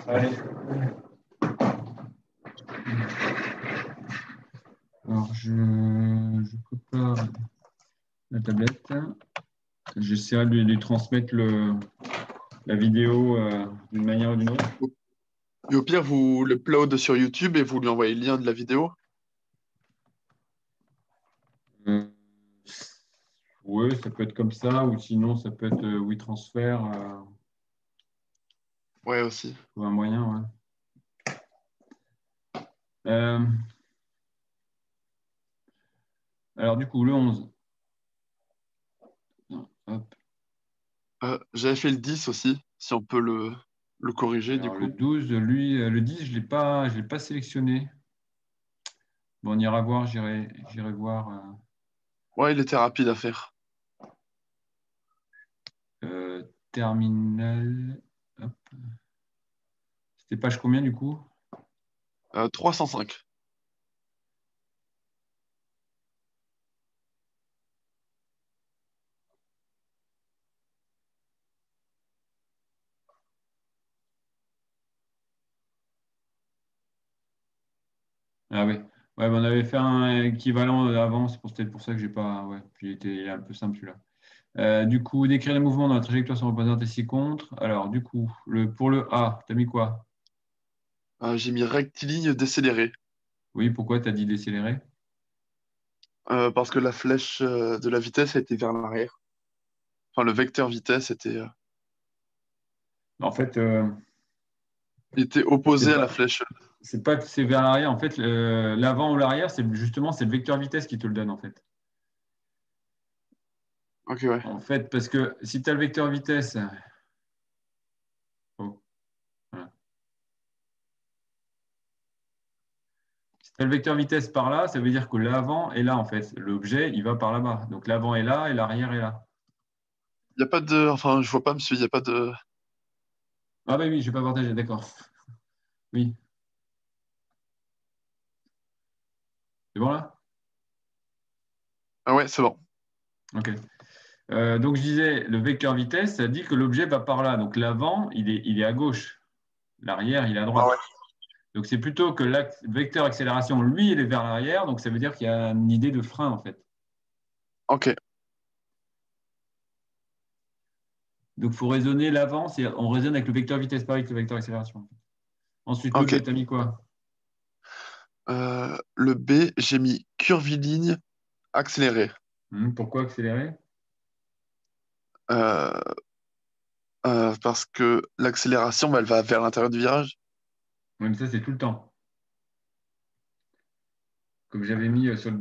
Allez. Alors, je prépare la tablette. J'essaierai de lui transmettre la vidéo d'une manière ou d'une autre. Et au pire, vous l'upload sur YouTube et vous lui envoyez le lien de la vidéo. Euh, oui, ça peut être comme ça, ou sinon ça peut être WeTransfer, Ouais, aussi. ou un moyen. Ouais. Euh, alors, du coup, le 11. Hop. J'avais fait le 10 aussi, si on peut le corriger du Alors, le coup. 12, lui, le 10, je l'ai pas sélectionné. Bon, on ira voir, j'irai voir. Ouais, il était rapide à faire. Terminal. Hop. C'était page combien du coup? 305. Ah oui. Ouais, on avait fait un équivalent avant, c'est peut-être pour ça que j'ai pas. Ouais, puis il est un peu simple celui-là. Du coup, décrire les mouvements dans la trajectoire sont représentés ci-contre. Alors, du coup, pour le A, tu as mis quoi? J'ai mis rectiligne décéléré. Oui, pourquoi tu as dit décélérer? Parce que la flèche de la vitesse a été vers l'arrière. Enfin, le vecteur vitesse En fait, était c'est opposé à la pas, flèche. c'est pas que c'est vers l'arrière. En fait, l'avant ou l'arrière, c'est justement c'est le vecteur vitesse qui te le donne, en fait. Ok, ouais. En fait, parce que si tu as le vecteur vitesse. Oh, voilà. Si tu as le vecteur vitesse par là, ça veut dire que l'avant est là, en fait. L'objet, il va par là-bas. Donc l'avant est là et l'arrière est là. Il n'y a pas de. Enfin, je vois pas, monsieur, il n'y a pas de. Ah bah oui, je ne vais pas partager, d'accord. Oui, c'est bon là? Ah ouais, c'est bon. Ok. Donc je disais, le vecteur vitesse, ça dit que l'objet va par là. Donc l'avant, il est à gauche. L'arrière, il est à Ah ouais. droite. Donc c'est plutôt que le vecteur accélération, lui, il est vers l'arrière. Donc ça veut dire qu'il y a une idée de frein, en fait. Ok. Donc il faut raisonner l'avant, on raisonne avec le vecteur vitesse, pas avec le vecteur accélération. Ensuite, le Ok. B, tu as mis quoi? Le B, j'ai mis curviligne accéléré. Pourquoi accélérer? Euh, parce que l'accélération, bah, elle va vers l'intérieur du virage. Oui, mais ça, c'est tout le temps. Comme j'avais mis sur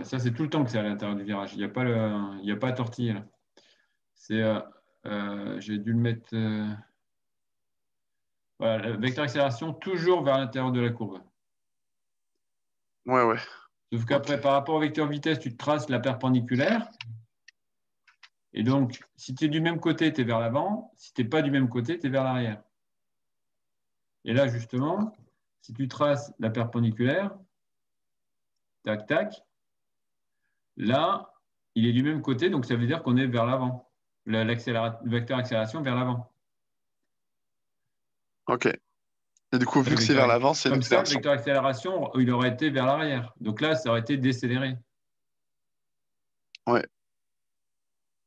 ça, c'est tout le temps que c'est à l'intérieur du virage. Il y a pas à tortiller là. C'est, j'ai dû le mettre. Voilà, le vecteur accélération toujours vers l'intérieur de la courbe. Ouais, ouais. Sauf Ok. qu'après, par rapport au vecteur vitesse, tu te traces la perpendiculaire. Et donc, si tu es du même côté, tu es vers l'avant. Si tu n'es pas du même côté, tu es vers l'arrière. Et là, justement, si tu traces la perpendiculaire, tac, tac, là, il est du même côté, donc ça veut dire qu'on est vers l'avant. Le vecteur accélération vers l'avant. Ok. Et du coup, Le vu que c'est vecteur- vers l'avant, c'est Comme ça, le l'accélération. vecteur accélération, il aurait été vers l'arrière. Donc là, ça aurait été décéléré. Ouais.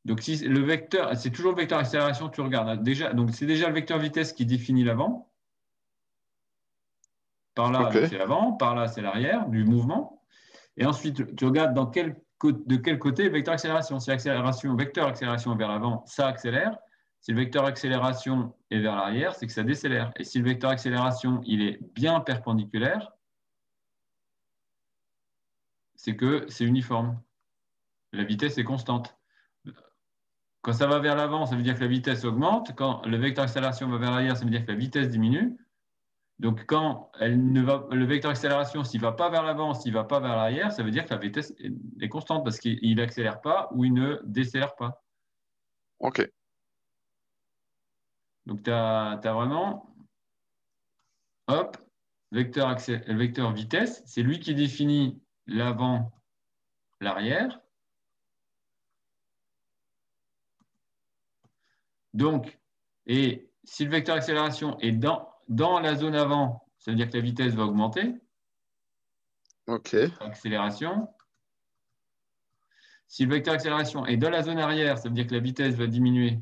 Donc si le vecteur, c'est toujours le vecteur accélération, tu regardes, hein. Déjà, donc c'est déjà le vecteur vitesse qui définit l'avant. Par là, Ok. donc c'est l'avant, par là, c'est l'arrière du mouvement. Et ensuite, tu regardes de quel côté le vecteur accélération. Si accélération, vecteur accélération est vers l'avant, ça accélère. Si le vecteur accélération est vers l'arrière, c'est que ça décélère. Et si le vecteur accélération, il est bien perpendiculaire, c'est que c'est uniforme. La vitesse est constante. Quand ça va vers l'avant, ça veut dire que la vitesse augmente. Quand le vecteur accélération va vers l'arrière, ça veut dire que la vitesse diminue. Donc, quand le vecteur accélération, s'il ne va pas vers l'avant, s'il ne va pas vers l'arrière, ça veut dire que la vitesse est constante parce qu'il n'accélère pas ou il ne décélère pas. Ok. Donc, tu as vraiment, hop, le vecteur vitesse, c'est lui qui définit l'avant, l'arrière. Donc, Et si le vecteur accélération est dans la zone avant, ça veut dire que la vitesse va augmenter. Ok. Accélération. Si le vecteur accélération est dans la zone arrière, ça veut dire que la vitesse va diminuer.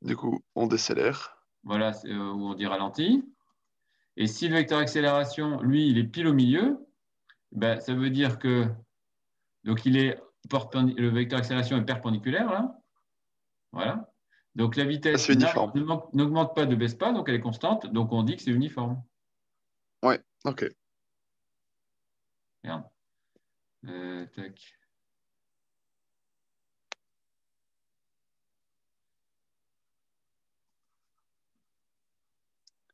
Du coup, on décélère. Voilà, où on dit ralenti. Et si le vecteur accélération, lui, il est pile au milieu, ben, ça veut dire que donc le vecteur accélération est perpendiculaire, là. Voilà. Donc la vitesse C'est uniforme. n'augmente pas, ne baisse pas, donc elle est constante, donc on dit que c'est uniforme. Ouais, ok. Regarde. Tac.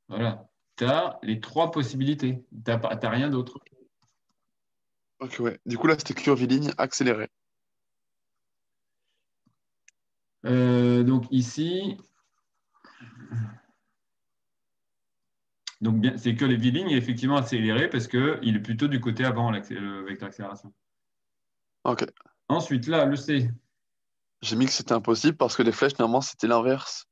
Voilà. Tu as les trois possibilités. Tu n'as rien d'autre. Ok, ouais. Du coup, là, c'était curviligne accélérée. Donc ici, donc bien, c'est que les V-lignes est effectivement accéléré parce qu'il est plutôt du côté avant, le vecteur accélération. Ok. Ensuite, là, le C. J'ai mis que c'était impossible parce que les flèches, normalement, c'était l'inverse.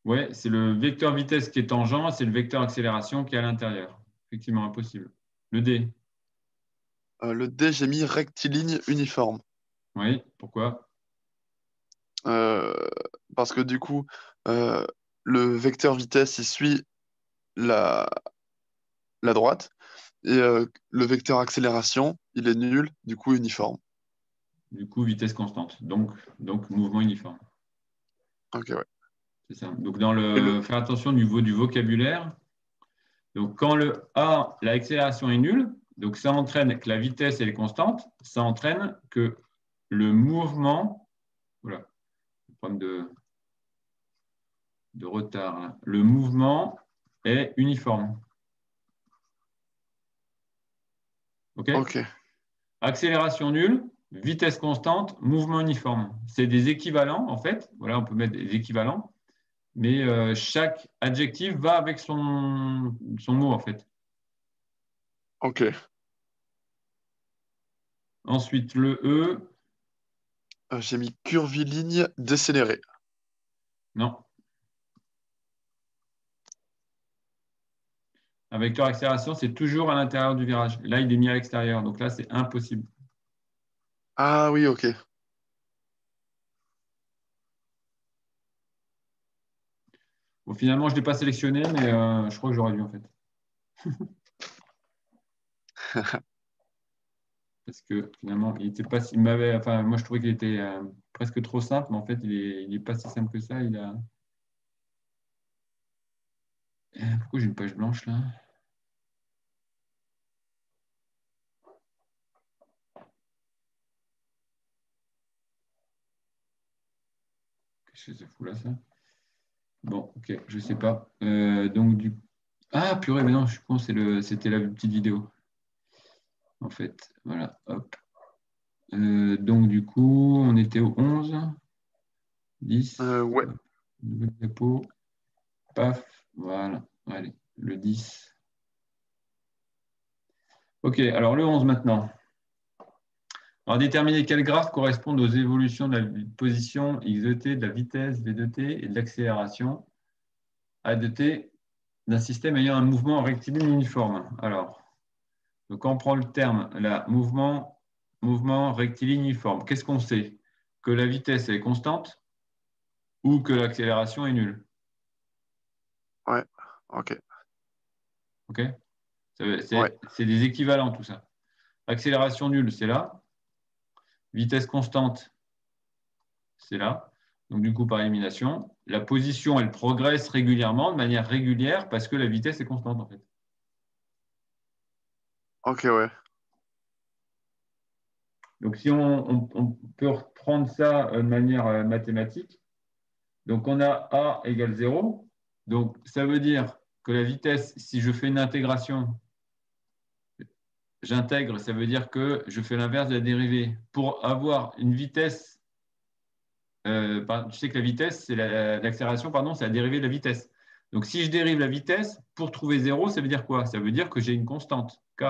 Ouais, c'est le vecteur vitesse qui est tangent, c'est le vecteur accélération qui est à l'intérieur. Effectivement, impossible. Le D. Le D, j'ai mis rectiligne uniforme. Oui, pourquoi? Euh, Parce que du coup, euh, le vecteur vitesse, il suit la, la droite. Et le vecteur accélération, il est nul, du coup uniforme. Du coup, vitesse constante. Donc mouvement uniforme. Ok, ouais. C'est ça. Donc, Et le... faire attention au niveau du vocabulaire. Donc, quand le A, l'accélération est nulle, donc ça entraîne que la vitesse elle est constante, ça entraîne que le mouvement, voilà, problème de retard, là. Le mouvement est uniforme. OK? Ok, Accélération nulle, vitesse constante, mouvement uniforme. C'est des équivalents, en fait. Voilà, on peut mettre des équivalents, mais chaque adjectif va avec son mot, en fait. ok. Ensuite, le E, J'ai mis curviligne décélérée. non. Un vecteur accélération, c'est toujours à l'intérieur du virage. Là, il est mis à l'extérieur. Donc là, c'est impossible. Ah oui, ok. Bon, finalement, je ne l'ai pas sélectionné, mais je crois que j'aurais dû, en fait. Parce que finalement, il était pas, il m'avait, enfin, moi, je trouvais qu'il était presque trop simple, mais en fait, il est pas si simple que ça. Pourquoi j'ai une page blanche là? Qu'est-ce que c'est fou là, ça? Bon, ok, je sais pas. Ah, purée, mais non, je pense que c'était la petite vidéo. En fait, voilà, hop. Donc, du coup, on était au 11, 10, Ouais. nouvelle diapo, paf, voilà, allez, le 10. Ok, alors le 11 maintenant. Alors, déterminer quels graphes correspondent aux évolutions de la position x de t, de la vitesse v de t et de l'accélération a de t d'un système ayant un mouvement rectiligne uniforme. Alors, donc quand on prend le terme, là, mouvement rectiligne uniforme, qu'est-ce qu'on sait? Que la vitesse est constante ou que l'accélération est nulle? Ouais, ok. Ok? Ouais, C'est des équivalents tout ça. Accélération nulle, c'est là. Vitesse constante, c'est là. Donc du coup, par élimination, la position, elle progresse régulièrement, de manière régulière, parce que la vitesse est constante en fait. ok, ouais. Donc si on peut reprendre ça de manière mathématique, donc on a A égale 0. Donc ça veut dire que la vitesse, si je fais une intégration, j'intègre, ça veut dire que je fais l'inverse de la dérivée. Pour avoir une vitesse, tu sais que la vitesse, c'est l'accélération, pardon, c'est la dérivée de la vitesse. Donc si je dérive la vitesse, pour trouver 0, ça veut dire quoi? Ça veut dire que j'ai une constante, k.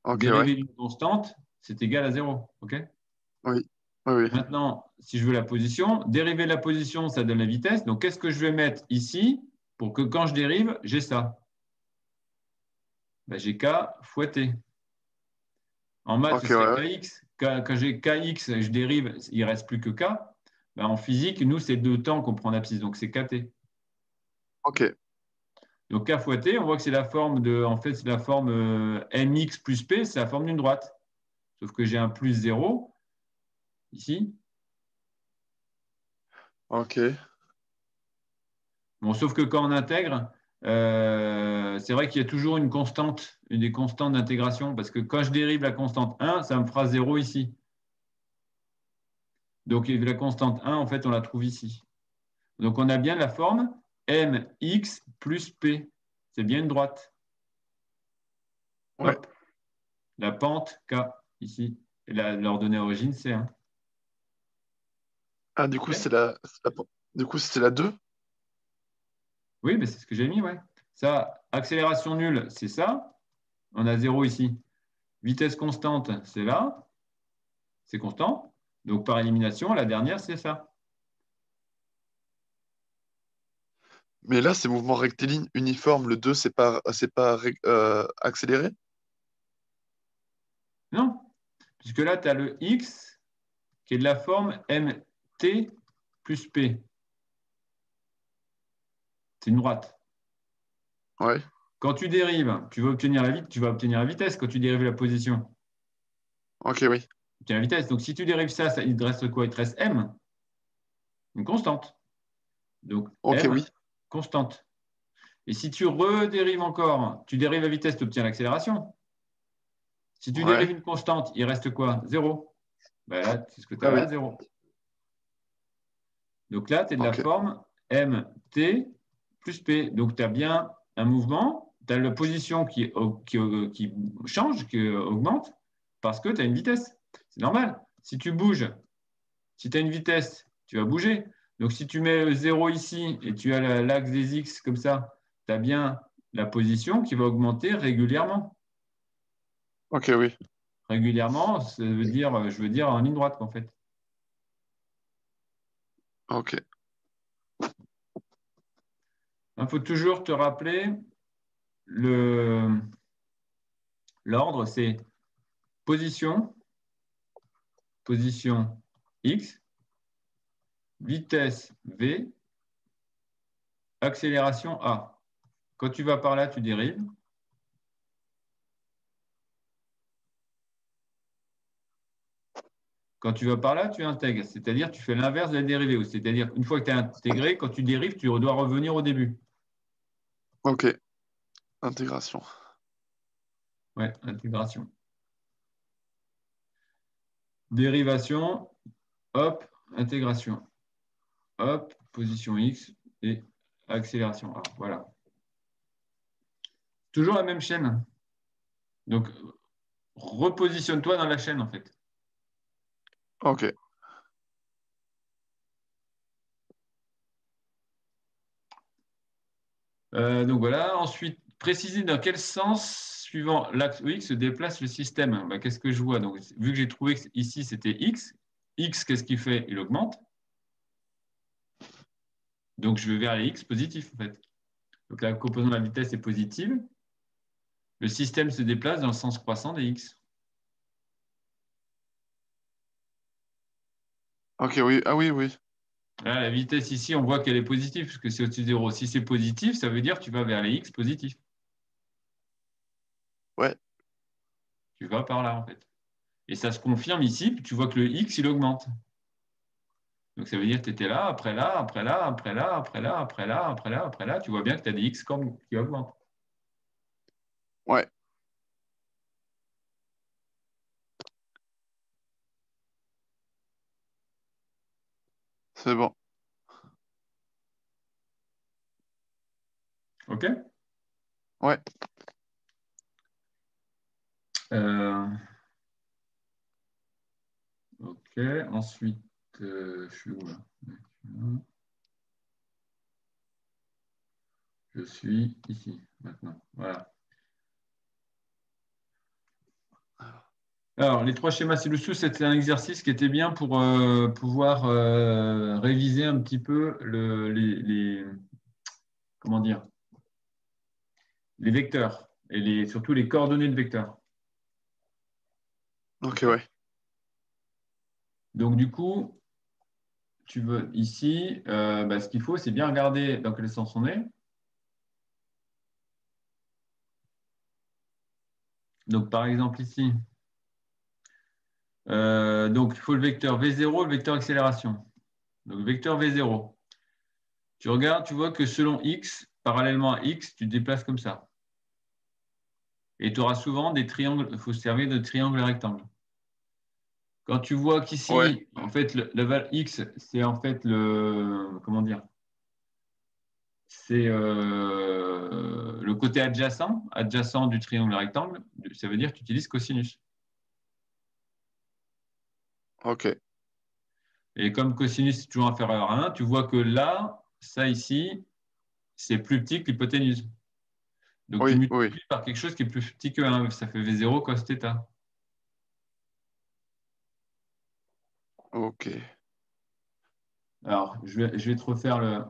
Ok, ouais. Dérivée d'une constante, c'est égal à 0. OK? Oui. Oui, oui. Maintenant, si je veux la position, dériver de la position, ça donne la vitesse. Donc, qu'est-ce que je vais mettre ici pour que quand je dérive, j'ai ça? Ben, j'ai K fois T. En maths, ce Ok, serait ouais. Kx. Quand j'ai Kx, je dérive, il ne reste plus que K. Ben, en physique, nous, c'est deux temps qu'on prend en abscisse, donc c'est Kt. Ok. Donc K fois T, on voit que c'est la forme de, en fait, c'est la forme mx plus p, c'est la forme d'une droite. Sauf que j'ai un plus 0 ici. Ok. Bon, sauf que quand on intègre, c'est vrai qu'il y a toujours une constante, une des constantes d'intégration, parce que quand je dérive la constante 1, ça me fera 0 ici. Donc la constante 1, en fait, on la trouve ici. Donc on a bien la forme mx plus p. C'est bien une droite. Ouais. Hop, la pente k ici. Et l'ordonnée origine, c'est 1. Ah, du coup, OK. du coup, c'était la 2. Oui, mais c'est ce que j'ai mis, ouais. Ça, accélération nulle, c'est ça. On a 0 ici. Vitesse constante, c'est là. C'est constant. Donc par élimination, la dernière, c'est ça. Mais là, c'est mouvement rectiligne uniforme. Le 2, c'est pas accéléré? Non, puisque là, tu as le x qui est de la forme mt plus p. C'est une droite. Ouais. Quand tu dérives, tu vas obtenir la vitesse quand tu dérives la position. Ok, oui. Tu obtiens la vitesse. Donc si tu dérives ça, il te reste quoi? Il te reste m, une constante. Donc Ok, m, oui. constante. Et si tu redérives encore, tu dérives la vitesse, tu obtiens l'accélération. Si tu dérives Ouais. une constante, il reste quoi? 0. Ben là, c'est ce que tu Ah as oui. là, 0. Donc là, tu es de la Ok. forme mt plus p. Donc tu as bien un mouvement, tu as la position qui change, qui augmente, parce que tu as une vitesse. C'est normal. Si tu bouges, si tu as une vitesse, tu vas bouger. Donc si tu mets 0 ici et tu as l'axe des x comme ça, tu as bien la position qui va augmenter régulièrement. Ok, oui. Régulièrement, ça veut dire, je veux dire en ligne droite, en fait. Ok. Il faut toujours te rappeler l'ordre, c'est position, position x, vitesse v, accélération a. Quand tu vas par là, tu dérives. Quand tu vas par là, tu intègres. C'est-à-dire tu fais l'inverse de la dérivée. C'est-à-dire qu'une fois que tu as intégré, quand tu dérives, tu dois revenir au début. Ok. Intégration. Ouais, intégration. Dérivation, hop, intégration. Hop, position x et accélération a. Voilà. Toujours la même chaîne. Donc, repositionne-toi dans la chaîne, en fait. Ok. Donc voilà. Ensuite, préciser dans quel sens, suivant l'axe X, se déplace le système. Ben, qu'est-ce que je vois? Donc, vu que j'ai trouvé que ici c'était X, X, qu'est-ce qu'il fait? Il augmente. Donc, je vais vers les X positifs, en fait. Donc, la composante de la vitesse est positive. Le système se déplace dans le sens croissant des X. Ok, oui. Ah oui, oui. Là, la vitesse ici, on voit qu'elle est positive, puisque c'est au-dessus de 0. Si c'est positif, ça veut dire que tu vas vers les X positifs. Ouais. Tu vas par là, en fait. Et ça se confirme ici, puis tu vois que le X, il augmente. Donc ça veut dire que tu étais là, après là, après là, après là, après là, après là, après là, après là. Tu vois bien que tu as des X qui augmentent. Ouais. C'est bon. OK? Ouais. Euh, OK. Ensuite, je suis où là? Je suis ici maintenant. Voilà. Alors, les trois schémas ci-dessous, c'était un exercice qui était bien pour pouvoir réviser un petit peu comment dire, les vecteurs et surtout les coordonnées de vecteurs. Ok, OK. ouais. Donc, du coup, tu veux ici, ce qu'il faut, c'est bien regarder dans quel sens on est. Donc, par exemple, ici, donc, il faut le vecteur V0, le vecteur accélération. Donc, vecteur V0. Tu regardes, tu vois que selon x, parallèlement à x, tu te déplaces comme ça. Et tu auras souvent des triangles, il faut se servir de triangles et rectangles. Quand tu vois Ouais, qu'ici, en fait, la valeur x, c'est en fait comment dire, c'est le côté adjacent du triangle rectangle, ça veut dire que tu utilises cosinus. ok. Et comme cosinus est toujours inférieur à 1, tu vois que là, ça ici, c'est plus petit que l'hypoténuse. Donc tu Oui, oui. multiplies par quelque chose qui est plus petit que 1, ça fait V0 cos θ. Ok. Alors, je vais te refaire le.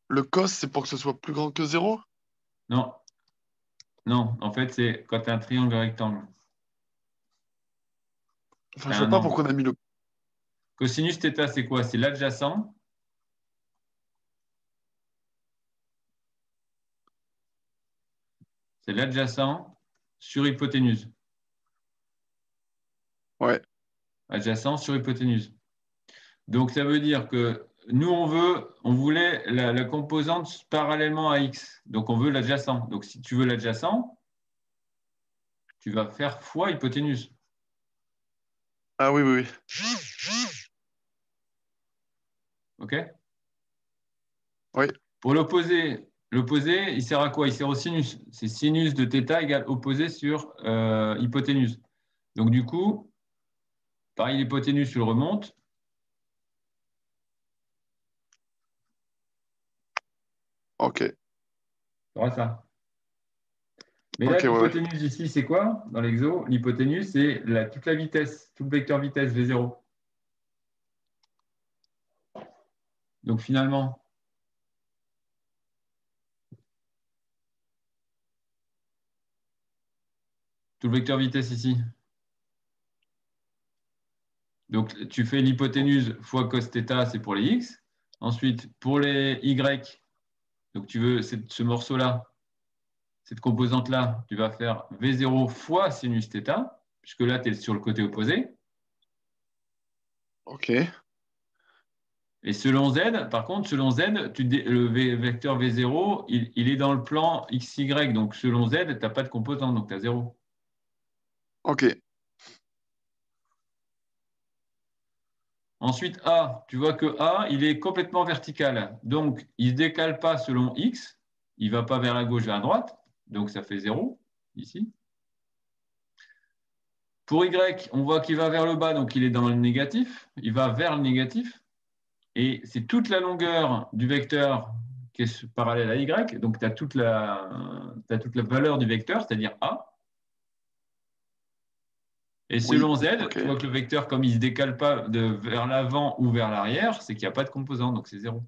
Le cos, c'est pour que ce soit plus grand que zéro? Non, non, en fait, c'est quand tu as un triangle rectangle, Enfin, tu as je vois un pas angle. pourquoi on a mis le... Cosinus θ, c'est quoi? C'est l'adjacent. C'est l'adjacent sur hypoténuse. Ouais, Adjacent sur hypoténuse. Donc, ça veut dire que nous, on voulait la composante parallèlement à x. Donc, on veut l'adjacent. Donc, si tu veux l'adjacent, tu vas faire fois hypoténuse. ah oui, oui, OK? oui. Pour l'opposé, il sert à quoi? Il sert au sinus. C'est sinus de θ égale opposé sur hypoténuse. Donc, du coup, pareil, l'hypoténuse, tu le remontes. Ok, Tu auras ça. Mais là, ok, ouais, ouais. l'hypoténuse ici, c'est quoi dans l'exo? L'hypoténuse, c'est toute la vitesse, tout le vecteur vitesse V0. Donc finalement, tout le vecteur vitesse ici. Donc tu fais l'hypoténuse fois cos θ, c'est pour les x. Ensuite, pour les y, donc tu veux ce morceau-là, cette composante-là, tu vas faire V0 fois sinus θ, puisque là, tu es sur le côté opposé. Ok, Et selon z, par contre, selon z, le vecteur V0, il est dans le plan xy. Donc selon z, tu n'as pas de composante, donc tu as 0. ok. Ensuite, A, tu vois que A, il est complètement vertical. Donc, il ne se décale pas selon X. Il ne va pas vers la gauche, vers la droite. Donc, ça fait 0 ici. Pour Y, on voit qu'il va vers le bas, donc il est dans le négatif. Il va vers le négatif. Et c'est toute la longueur du vecteur qui est parallèle à Y. Donc, tu as t'as toute la valeur du vecteur, c'est-à-dire A. Et Oui, selon Z, ok. tu vois que le vecteur, comme il ne se décale pas vers l'avant ou vers l'arrière, c'est qu'il n'y a pas de composant, donc c'est 0.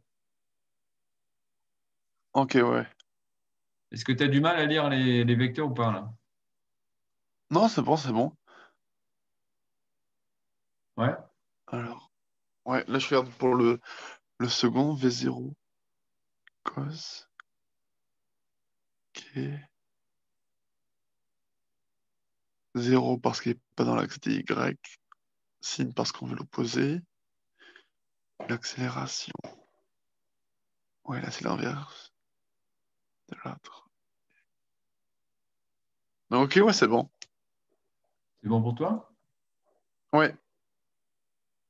Ok, ouais. Est-ce que tu as du mal à lire les vecteurs ou pas là? Non, c'est bon, c'est bon. Ouais. Alors, ouais, là, je regarde pour le second, V0, cos, ok. 0 parce qu'il n'est pas dans l'axe des Y, sin parce qu'on veut l'opposer. L'accélération. Ouais, là, c'est l'inverse de l'autre. Ok, ouais, c'est bon. C'est bon pour toi? Ouais,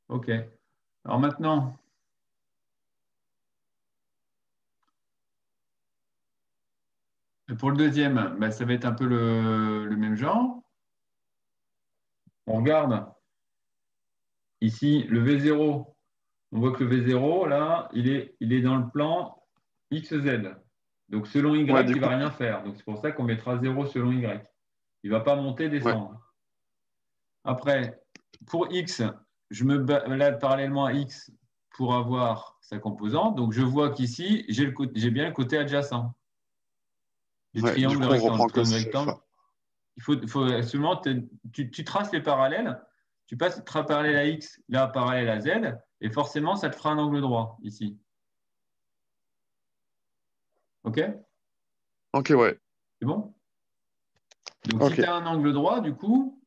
OK. Alors maintenant, pour le deuxième, ça va être un peu le même genre. On regarde ici le V0. On voit que le V0, là, il est dans le plan XZ. Donc selon Y, ouais, il du ne va coup, rien faire. Donc c'est pour ça qu'on mettra 0 selon Y. Il ne va pas monter, ouais, descendre. Après, pour x, je me balade parallèlement à x pour avoir sa composante. Donc, je vois qu'ici, j'ai bien le côté adjacent. Les Ouais, du triangles coup, on rectangles. reprend que Triangle cette rectangle. fois. Il faut seulement, tu traces les parallèles, tu passes parallèle à x, là, parallèle à z, et forcément, ça te fera un angle droit ici. OK? Ok, ouais. C'est bon? Donc, si Ok. tu as un angle droit, du coup,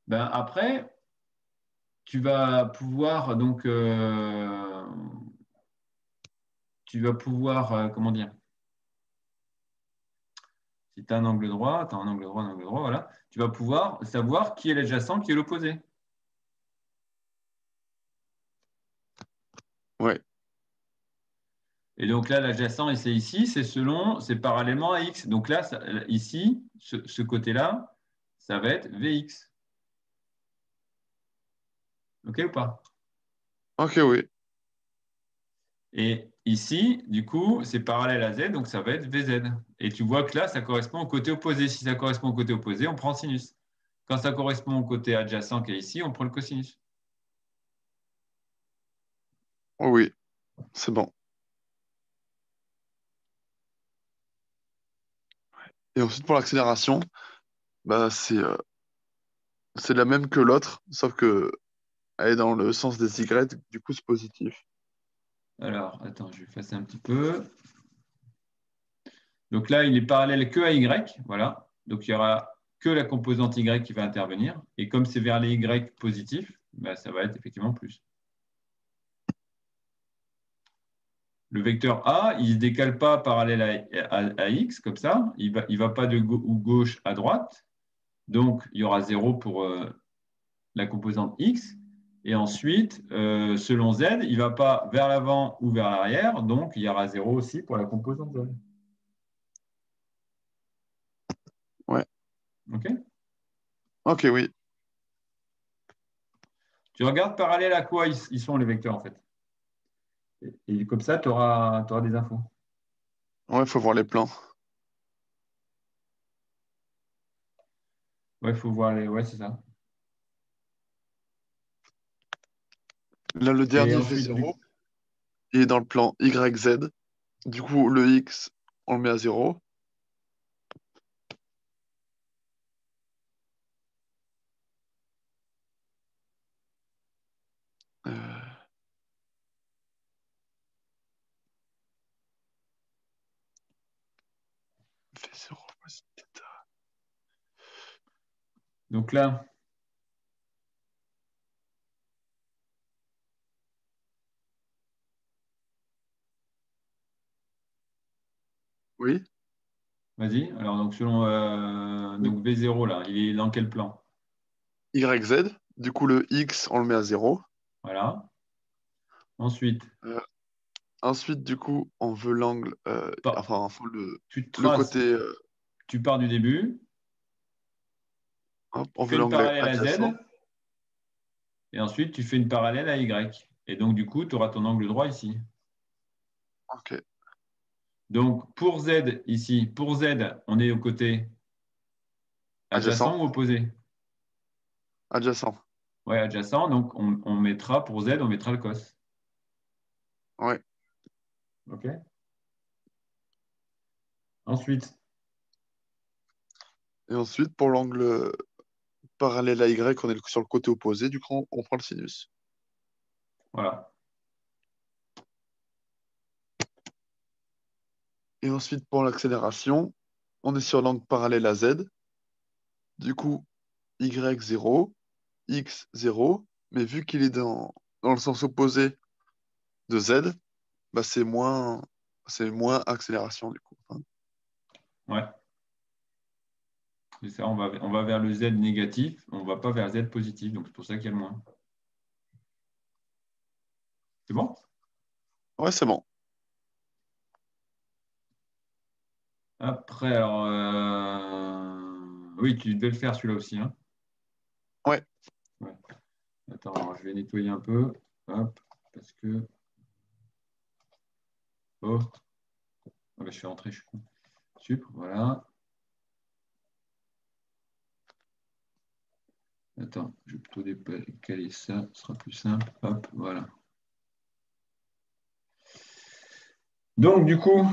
ben, après, tu vas pouvoir, donc, comment dire? Si tu as un angle droit, tu as un angle droit, voilà. Tu vas pouvoir savoir qui est l'adjacent, qui est l'opposé. Ouais. Et donc là, l'adjacent, c'est ici, c'est parallèlement à x. Donc là, ici, ce côté-là, ça va être Vx. OK ou pas? Ok, oui. Et ici, du coup, c'est parallèle à z, donc ça va être Vz. Et tu vois que là, ça correspond au côté opposé. Si ça correspond au côté opposé, on prend le sinus. Quand ça correspond au côté adjacent qui est ici, on prend le cosinus. Oh, oui, c'est bon. Et ensuite, pour l'accélération, bah, c'est la même que l'autre, sauf que elle est dans le sens des Y, du coup, c'est positif. Alors, attends, je vais effacer un petit peu. Donc là, il est parallèle que à y, voilà. Donc il n'y aura que la composante y qui va intervenir. Et comme c'est vers les y positifs, bah, ça va être effectivement plus. Le vecteur A, il ne se décale pas parallèle à x, comme ça. Il va pas de gauche à droite. Donc, il y aura 0 pour la composante x. Et ensuite, selon z, il ne va pas vers l'avant ou vers l'arrière. Donc, il y aura 0 aussi pour la composante z. Ouais. OK? Ok, oui. Tu regardes parallèle à quoi ils sont les vecteurs, en fait. Et comme ça, tu auras des infos. Ouais, faut voir les plans. Ouais, il faut voir les. Ouais, c'est ça. Là, le Et dernier ensuite, V0, il est dans le plan YZ. Du coup, le X, on le met à 0. V0 plus θ. donc là, Oui. vas-y. Alors, donc, selon donc V0, là, il est dans quel plan? YZ. Du coup, le X, on le met à 0. Voilà. Ensuite, Euh, Ensuite, du coup, on veut l'angle, par- enfin, tu le traces, côté, tu pars du début, hop, tu on fais veut une l'angle parallèle à Z, adjacent. et ensuite, tu fais une parallèle à Y. Et donc, du coup, tu auras ton angle droit ici. Ok. Donc, pour Z, ici, pour Z, on est au côté Adjacent. adjacent ou opposé? Adjacent. Ouais, adjacent. Donc, on mettra, pour Z, on mettra le cos. Ouais. OK? Ensuite, Et ensuite, pour l'angle parallèle à Y, on est sur le côté opposé. Du coup, on prend le sinus. voilà. Et ensuite, pour l'accélération, on est sur l'angle parallèle à Z. Du coup, Y0, X0. Mais vu qu'il est dans le sens opposé de Z, bah, c'est moins accélération, du coup. Enfin, Ouais. C'est ça, on va vers le Z négatif, on ne va pas vers Z positif. Donc, c'est pour ça qu'il y a le moins. C'est bon? ouais, c'est bon. Après, alors, oui, tu devais le faire celui-là aussi, hein. Ouais. Ouais. Attends, alors, je vais nettoyer un peu. Hop, parce que. Oh, ah bah, je suis rentré, je suis con. Super, voilà. Attends, je vais plutôt décaler ça, ce sera plus simple. Hop, voilà. Donc, du coup,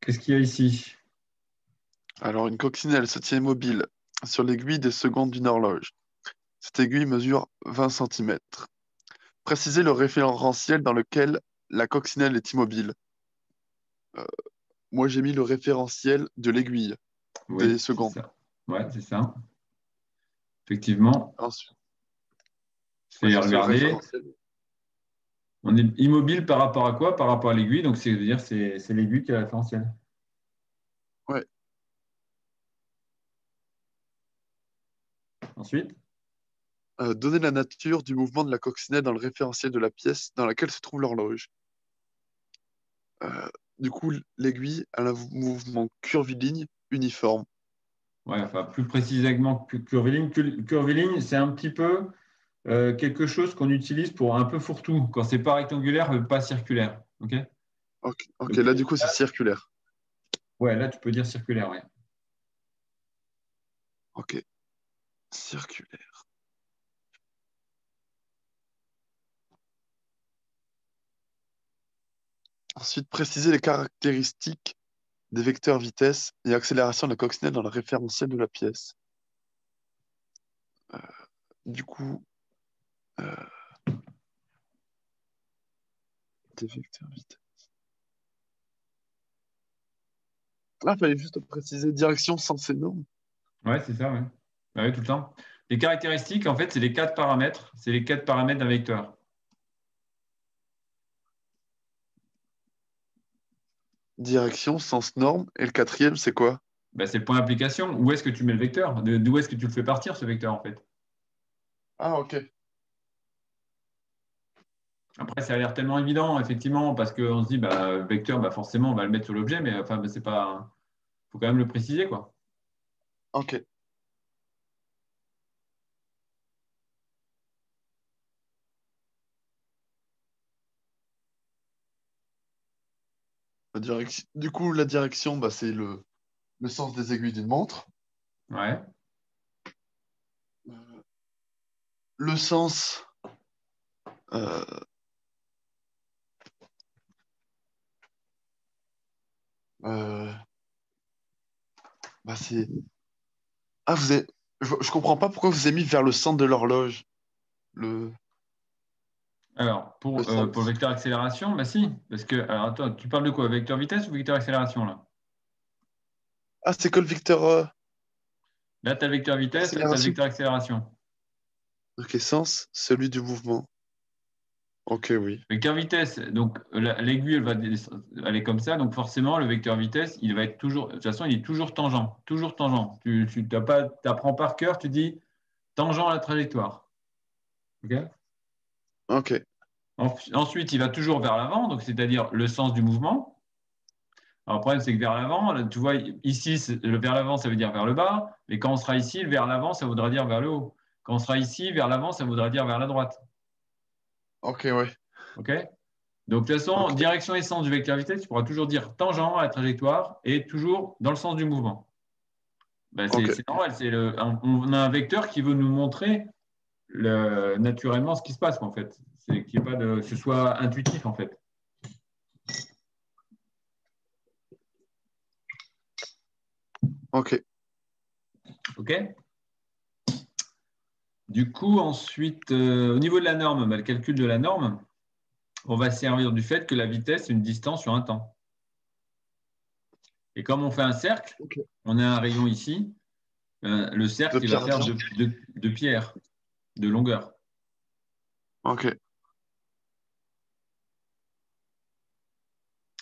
qu'est-ce qu'il y a ici? Alors, une coccinelle se tient immobile sur l'aiguille des secondes d'une horloge. Cette aiguille mesure 20 centimètres. Précisez le référentiel dans lequel la coccinelle est immobile. Euh, Moi, j'ai mis le référentiel de l'aiguille des Oui, c'est secondes. ça. Ouais, c'est ça. Effectivement, Ensuite, c'est sur le regarder. référentiel. On est immobile par rapport à quoi? Par rapport à l'aiguille. Donc, c'est-à-dire c'est l'aiguille qui est référentielle. Ouais. Ensuite, Donner la nature du mouvement de la coccinelle dans le référentiel de la pièce dans laquelle se trouve l'horloge. Euh, du coup, l'aiguille a un mouvement curviligne uniforme. ouais, enfin, plus précisément que curviligne. Curviligne, c'est un petit peu quelque chose qu'on utilise pour un peu fourre-tout, quand c'est pas rectangulaire, pas circulaire. OK? Ok, ok, Donc, là, du coup, c'est circulaire. ouais, là, tu peux dire circulaire. Ouais. Ok, circulaire. Ensuite, préciser les caractéristiques des vecteurs vitesse et accélération de la coccinelle dans le référentiel de la pièce. Euh, du coup, euh, des vecteurs vitesse. Ah, fallait juste préciser direction, sens et norme. Ouais, c'est ça, ouais. Bah oui, tout le temps. Les caractéristiques, en fait, c'est les quatre paramètres. C'est les quatre paramètres d'un vecteur. Direction, sens, norme. Et le quatrième, c'est quoi? Bah, c'est le point d'application. Où est-ce que tu mets le vecteur? D'où est-ce que tu le fais partir, ce vecteur, en fait? Ah, ok. Après, ça a l'air tellement évident, effectivement, parce qu'on se dit, bah, vecteur, bah, forcément, on va le mettre sur l'objet, mais enfin, bah, c'est pas. Faut quand même le préciser, quoi. Ok. Du coup, la direction, bah, c'est le sens des aiguilles d'une montre. Ouais. Euh, Le sens, euh, euh, bah, c'est. Ah, je comprends pas pourquoi vous avez mis vers le centre de l'horloge. Le, Alors, le pour le sens. vecteur accélération, bah si. Parce que, alors, attends, tu parles de quoi? Vecteur vitesse ou vecteur accélération, là? Ah, c'est que le vecteur Là, tu as le vecteur vitesse, là, tu as le accélération. vecteur accélération. Ok, sens, celui du mouvement. Ok, oui. Vecteur vitesse, donc l'aiguille, elle est comme ça, donc forcément, le vecteur vitesse, il va être toujours, de toute façon, il est toujours tangent, toujours tangent. Tu apprends par cœur, tu dis tangent à la trajectoire. OK. Ok, Ensuite, il va toujours vers l'avant, donc c'est-à-dire le sens du mouvement. Alors, le problème, c'est que vers l'avant, là, tu vois, ici, le vers l'avant, ça veut dire vers le bas, mais quand on sera ici, le vers l'avant, ça voudra dire vers le haut. Quand on sera ici, vers l'avant, ça voudra dire vers la droite. ok, ouais. OK. Donc, de toute façon, Ok, direction et sens du vecteur vitesse, tu pourras toujours dire tangent à la trajectoire et toujours dans le sens du mouvement. Ben, ok, c'est normal, on a un vecteur qui veut nous montrer naturellement ce qui se passe, en fait. C'est qu'il y ait pas de, que ce soit intuitif, en fait. ok. OK. Du coup, ensuite, au niveau de la norme, ben, le calcul de la norme, on va se servir du fait que la vitesse est une distance sur un temps. Et comme on fait un cercle, Ok. on a un rayon ici, le De cercle, il va pierre à faire pierre. de pierre, de longueur. Ok.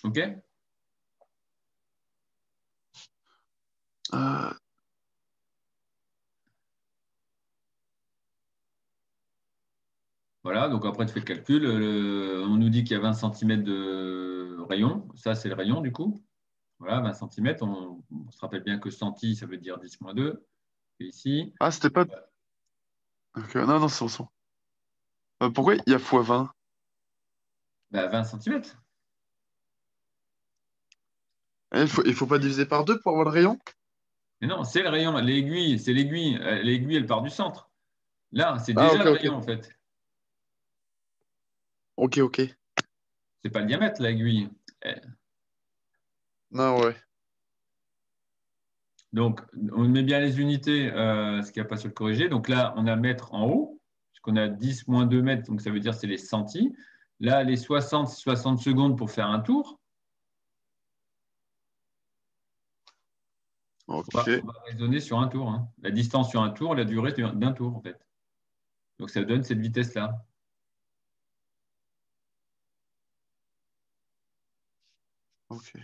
OK. Euh, Voilà, donc après tu fais le calcul. On nous dit qu'il y a 20 centimètres de rayon. Ça, c'est le rayon du coup. Voilà, 20 centimètres. On se rappelle bien que centi, ça veut dire 10-2. Et ici, Ah, c'était pas. Ok, non, non, c'est bon. Pourquoi il y a x20? bah, 20 centimètres. Il faut pas diviser par deux pour avoir le rayon? Mais non, c'est le rayon. L'aiguille, c'est l'aiguille. L'aiguille, elle part du centre. Là, c'est Ah, déjà ok, le ok. rayon, en fait. Ok, ok. C'est pas le diamètre, l'aiguille. Euh, Non, ouais. Donc, on met bien les unités, ce qu'il n'y a pas sur le corrigé. Donc là, on a mètre en haut, puisqu'on a 10 moins 2 mètres, donc ça veut dire c'est les centis. Là, les 60, c'est 60 secondes pour faire un tour. Ok. On va raisonner sur un tour, hein. La distance sur un tour, la durée d'un tour, en fait. Donc ça donne cette vitesse-là. Ok.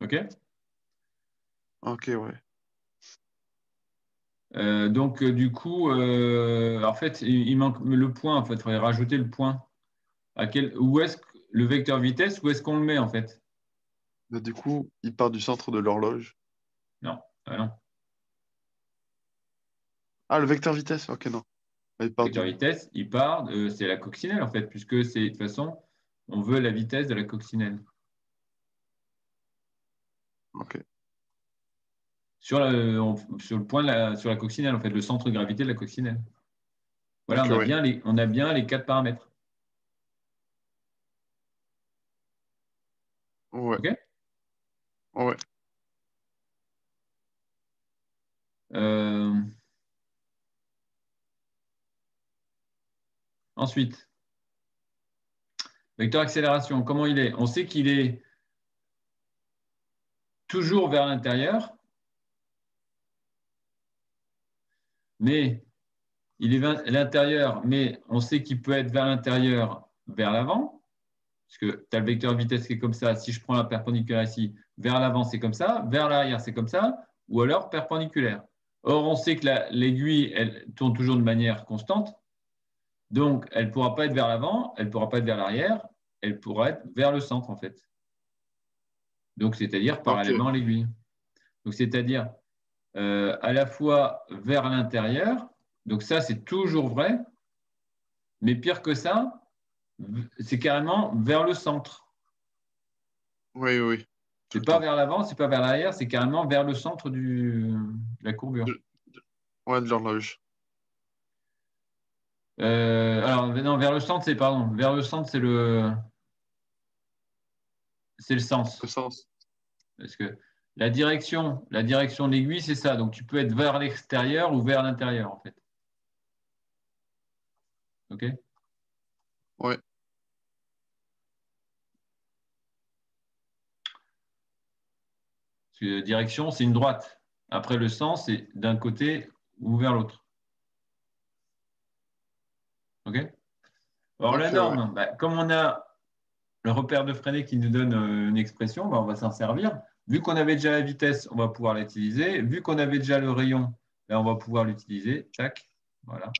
OK? Ok, ouais. Donc, du coup, en fait, il manque le point. En fait, il faudrait rajouter le point. Où est-ce que le vecteur vitesse, où est-ce qu'on le met, en fait? Bah, du coup, il part du centre de l'horloge. Non, ah non. Ah, le vecteur vitesse. Ok, non. Bah, il Le part vecteur du. vitesse, il part, c'est la coccinelle, en fait, puisque c'est, de toute façon, on veut la vitesse de la coccinelle. Ok. Sur le point sur la coccinelle, en fait, le centre de gravité de la coccinelle. Voilà, Ok, ouais. on a bien les quatre paramètres. Ouais. OK? Ouais. Euh, ensuite, vecteur accélération, comment il est? On sait qu'il est toujours vers l'intérieur, mais il est vers l'intérieur, mais on sait qu'il peut être vers l'intérieur, vers l'avant, parce que tu as le vecteur vitesse qui est comme ça. Si je prends la perpendiculaire ici, vers l'avant, c'est comme ça, vers l'arrière, c'est comme ça, ou alors perpendiculaire. Or, on sait que l'aiguille, elle tourne toujours de manière constante, donc elle ne pourra pas être vers l'avant, elle ne pourra pas être vers l'arrière, elle pourra être vers le centre, en fait. Donc, c'est-à-dire Ok. parallèlement à l'aiguille. Donc, c'est-à-dire à la fois vers l'intérieur, donc ça, c'est toujours vrai, mais pire que ça, c'est carrément vers le centre. Oui, oui, oui. Tout C'est le pas temps. vers l'avant, c'est pas vers l'arrière, c'est carrément vers le centre de la courbure. Ouais, de l'horloge. Alors, non, vers le centre, pardon, vers le centre, c'est le Le sens. sens. Parce que la direction de l'aiguille, c'est ça. Donc, tu peux être vers l'extérieur ou vers l'intérieur, en fait. OK? Ouais. Parce que direction, c'est une droite. Après, le sens, c'est d'un côté ou vers l'autre. OK? Alors, la Ok, ouais. norme, bah, comme on a le repère de Freinet qui nous donne une expression, bah, on va s'en servir. Vu qu'on avait déjà la vitesse, on va pouvoir l'utiliser. Vu qu'on avait déjà le rayon, là, on va pouvoir l'utiliser. Tac, voilà.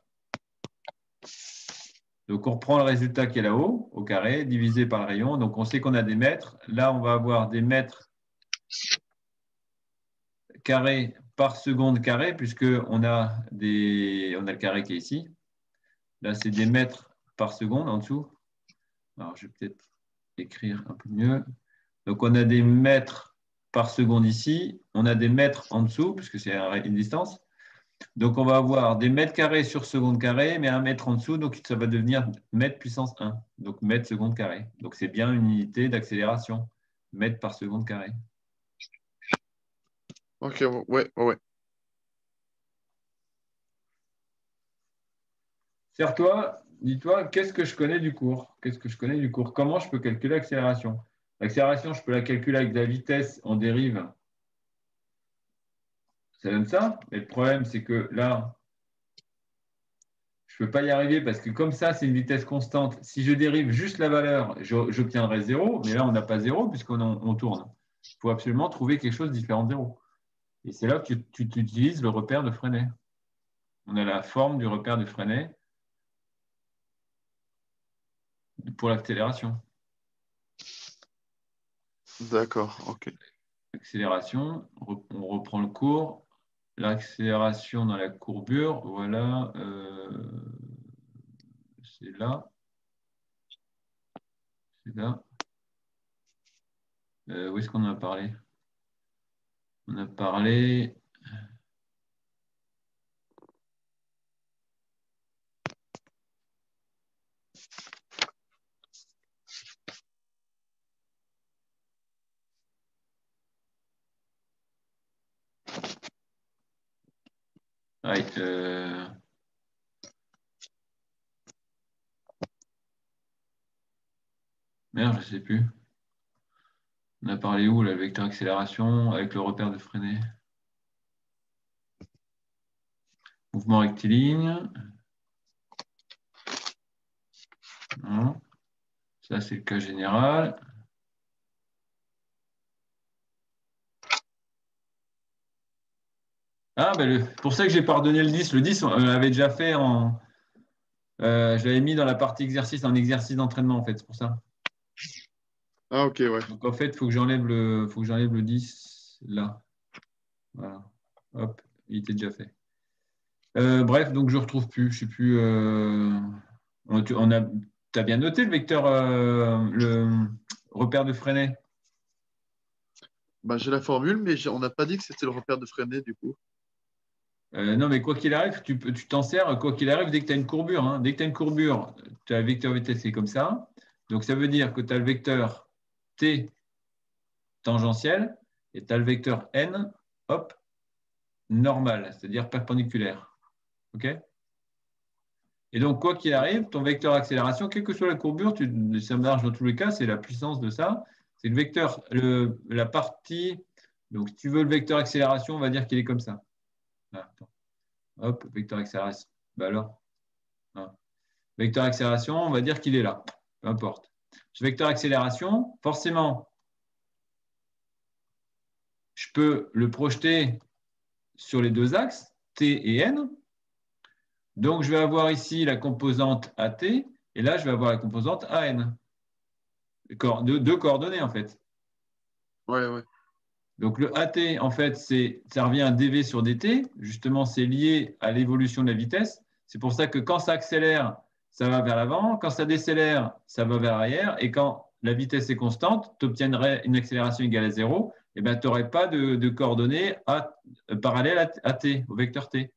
Donc, on reprend le résultat qui est là-haut, au carré, divisé par le rayon. Donc, on sait qu'on a des mètres. Là, on va avoir des mètres carrés par seconde carré, puisqu'on on a le carré qui est ici. Là, c'est des mètres par seconde en dessous. Alors, je vais peut-être écrire un peu mieux. Donc, on a des mètres par seconde ici. On a des mètres en dessous, puisque c'est une distance. Donc, on va avoir des mètres carrés sur seconde carré, mais un mètre en dessous. Donc, ça va devenir mètre puissance 1. Donc, mètre seconde carré. Donc, c'est bien une unité d'accélération. Mètre par seconde carré. Ok, ouais, ouais, ouais. Serre-toi, dis-toi, qu'est-ce que je connais du cours? Qu'est-ce que je connais du cours? Comment je peux calculer l'accélération? L'accélération, je peux la calculer avec de la vitesse en dérive. Ça donne ça. Mais le problème, c'est que là, je ne peux pas y arriver parce que comme ça, c'est une vitesse constante. Si je dérive juste la valeur, j'obtiendrai 0. Mais là, on n'a pas 0 puisqu'on tourne. Il faut absolument trouver quelque chose de différent de 0. Et c'est là que tu utilises le repère de Freinet. On a la forme du repère de Freinet pour l'accélération. D'accord, ok. Accélération, on reprend le cours. L'accélération dans la courbure, voilà, c'est là, c'est là. Où est-ce qu'on en a parlé? On a parlé. Ouais, merde, je sais plus. On a parlé où, là, le vecteur accélération avec le repère de Freinet? Mouvement rectiligne. Non. Ça, c'est le cas général. Ah, ben pour ça que j'ai pardonné le 10. Le 10, on l'avait déjà fait en. Je l'avais mis dans la partie exercice, en exercice d'entraînement, en fait. C'est pour ça. Ah, ok, ouais. Donc, en fait, il faut que j'enlève le 10 là. Voilà. Hop, il était déjà fait. Bref, donc je ne retrouve plus. Je sais plus. Tu as bien noté le vecteur, le repère de Freinet. Bah, j'ai la formule, mais on n'a pas dit que c'était le repère de Freinet, du coup. Non, mais quoi qu'il arrive, tu t'en sers, quoi qu'il arrive, dès que tu as une courbure. Hein. Dès que tu as une courbure, tu as le vecteur vitesse qui est comme ça. Donc, ça veut dire que tu as le vecteur t tangentiel et tu as le vecteur n, hop, normal, c'est-à-dire perpendiculaire. OK? Et donc, quoi qu'il arrive, ton vecteur accélération, quelle que soit la courbure, ça marche dans tous les cas, c'est la puissance de ça. C'est le vecteur, la partie. Donc, si tu veux le vecteur accélération, on va dire qu'il est comme ça. Ah, attends. Hop, vecteur accélération. Bah alors, ah. Vecteur accélération, on va dire qu'il est là. Peu importe. Ce vecteur accélération, forcément, je peux le projeter sur les deux axes, t et n. Donc, je vais avoir ici la composante AT, et là, je vais avoir la composante AN. Deux coordonnées, en fait. Ouais, ouais. Donc, le AT, en fait, ça revient à dv sur dt. Justement, c'est lié à l'évolution de la vitesse. C'est pour ça que quand ça accélère, ça va vers l'avant. Quand ça décélère, ça va vers l'arrière. Et quand la vitesse est constante, tu obtiendrais une accélération égale à 0. Et ben, tu n'aurais pas de coordonnées parallèles à t, au vecteur t.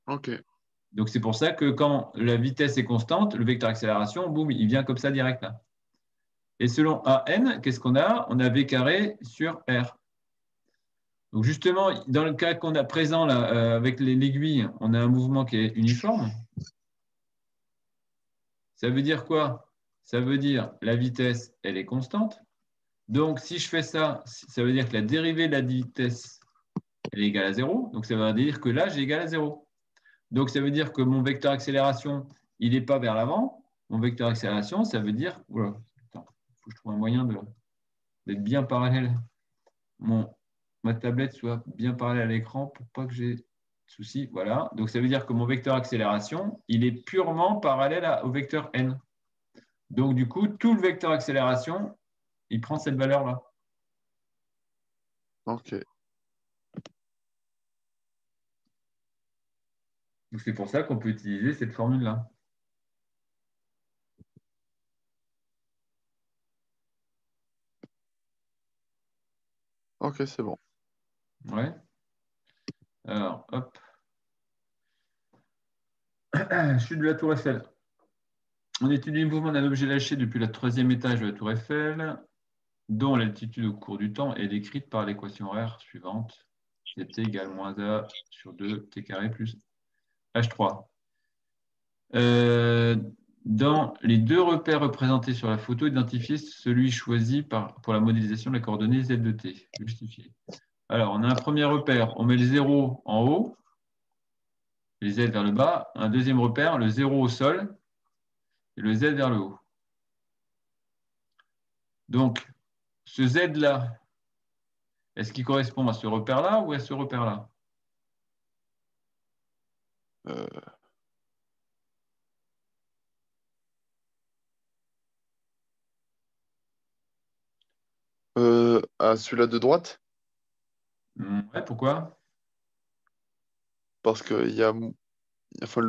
Ok. Donc, c'est pour ça que quand la vitesse est constante, le vecteur accélération, boum, il vient comme ça direct là. Et selon AN, qu'est-ce qu'on a? On a V carré sur R. Donc justement, dans le cas qu'on a présent là, avec l'aiguille, on a un mouvement qui est uniforme. Ça veut dire quoi? Ça veut dire la vitesse, elle est constante. Donc si je fais ça, ça veut dire que la dérivée de la vitesse, elle est égale à 0. Donc ça veut dire que là, j'ai égal à 0. Donc ça veut dire que mon vecteur accélération, il n'est pas vers l'avant. Mon vecteur accélération, ça veut dire. Oula, attends, il faut que je trouve un moyen d'être bien parallèle. Ma tablette soit bien parallèle à l'écran pour pas que j'ai de soucis. Voilà. Donc ça veut dire que mon vecteur accélération, il est purement parallèle au vecteur n. Donc du coup, tout le vecteur accélération, il prend cette valeur-là. Ok. Donc c'est pour ça qu'on peut utiliser cette formule-là. Ok, c'est bon. Ouais. Alors, hop. Chute de la tour Eiffel. On étudie le mouvement d'un objet lâché depuis le troisième étage de la tour Eiffel, dont l'altitude au cours du temps est décrite par l'équation R suivante. T égale moins A sur 2 t carré plus H3. Dans les deux repères représentés sur la photo, identifiez celui choisi pour la modélisation de la coordonnée z de t. Justifié. Alors, on a un premier repère, on met le 0 en haut, les z vers le bas. Un deuxième repère, le 0 au sol et le z vers le haut. Donc, ce z-là, est-ce qu'il correspond à ce repère-là ou à ce repère-là? Euh, à celui-là de droite, Ouais, pourquoi? parce qu'il y a, enfin,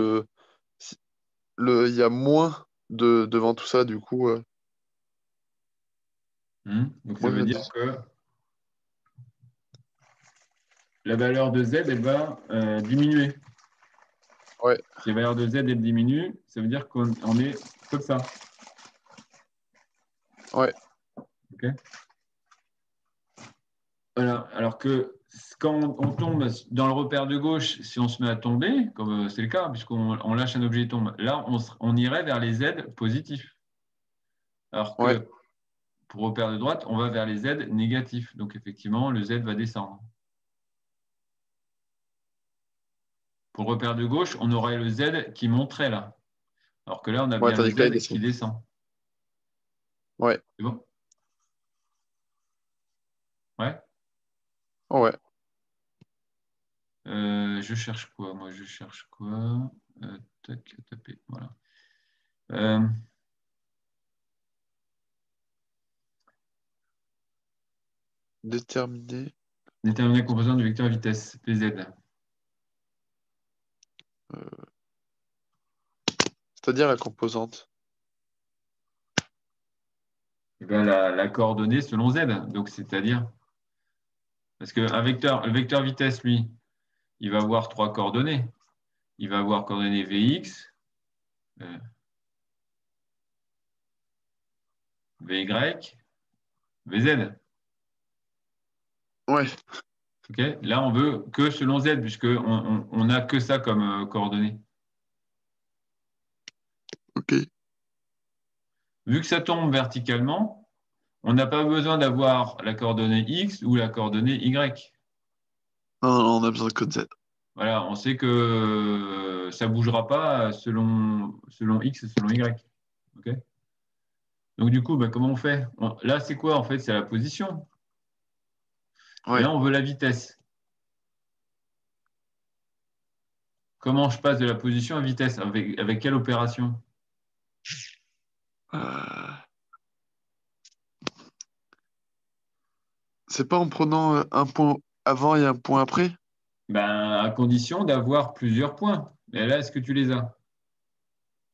il y a moins devant tout ça, du coup, Donc, ça moi je veut me dire dis. que la valeur de z, elle va diminuer. Ouais. Si la valeur de z, elle diminue, ça veut dire qu'on est comme ça. Ouais. OK. Voilà. Alors que quand on tombe dans le repère de gauche, si on se met à tomber, comme c'est le cas, puisqu'on lâche un objet et tombe, là, on irait vers les z positifs. Alors Ouais. que pour repère de droite, on va vers les z négatifs. Donc, effectivement, le z va descendre. Pour repère de gauche, on aurait le z qui monterait là. Alors que là, on a Ouais, bien le tandis que là, il z qui descend. descend. Ouais. C'est bon? Ouais. Oh, ouais. Je cherche quoi? Moi, je cherche quoi? Tac, taper. Voilà. Euh, Déterminer. Déterminer la composante du vecteur vitesse, PZ. C'est-à-dire la composante. Eh ben, la coordonnée selon Z. Donc, c'est-à-dire, parce qu'un vecteur, le vecteur vitesse, lui, il va avoir trois coordonnées. Il va avoir coordonnées Vx, Vy, Vz. Ouais. Okay, là, on veut que selon Z, puisqu'on n'a que ça comme coordonnées. Ok. Vu que ça tombe verticalement, on n'a pas besoin d'avoir la coordonnée X ou la coordonnée Y. Non, non, on a besoin de code Z. Voilà, on sait que ça ne bougera pas selon X et selon Y. Okay, donc, du coup, comment on fait? Là, c'est quoi, en fait? C'est la position. Et Ouais. là, on veut la vitesse. Comment je passe de la position à vitesse? Avec quelle opération? Euh, C'est pas en prenant un point avant et un point après? À condition d'avoir plusieurs points. Et là, est-ce que tu les as?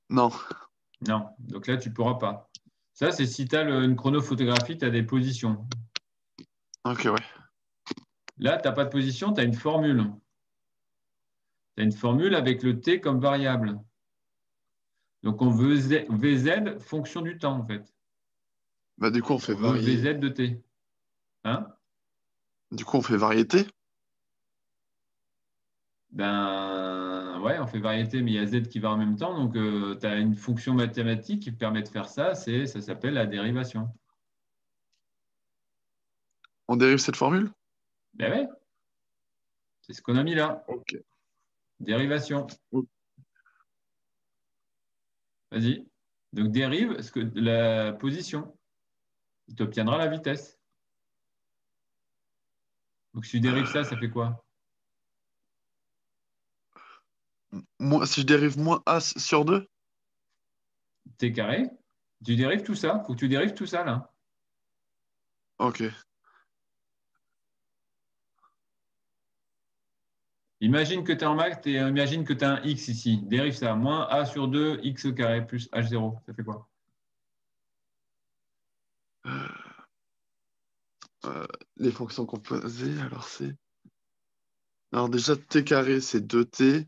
Non. Non. Donc là, tu ne pourras pas. Ça, c'est si tu as une chronophotographie, tu as des positions. Ok, ouais. Là, tu n'as pas de position, tu as une formule. Tu as une formule avec le t comme variable. Donc, on veut Vz fonction du temps, en fait. Bah, du coup, on fait On veut varier. Vz de t. Hein? Du coup, on fait variété. Ouais, on fait variété, mais il y a z qui va en même temps. Donc, tu as une fonction mathématique qui permet de faire ça. Ça s'appelle la dérivation. On dérive cette formule? Ben ouais, c'est ce qu'on a mis là. Ok. Dérivation. Vas-y. Donc, dérive la position. Tu obtiendras la vitesse. Donc, si tu dérives ça, ça fait quoi? Si je dérive moins A sur 2? T carré. Tu dérives tout ça. Il faut que tu dérives tout ça là. Ok. Imagine que tu es en maths et imagine que tu as un x ici. Dérive ça. Moins a sur 2 x carré plus h0. Ça fait quoi? Euh, les fonctions composées, alors c'est. Alors déjà, t carré, c'est 2t.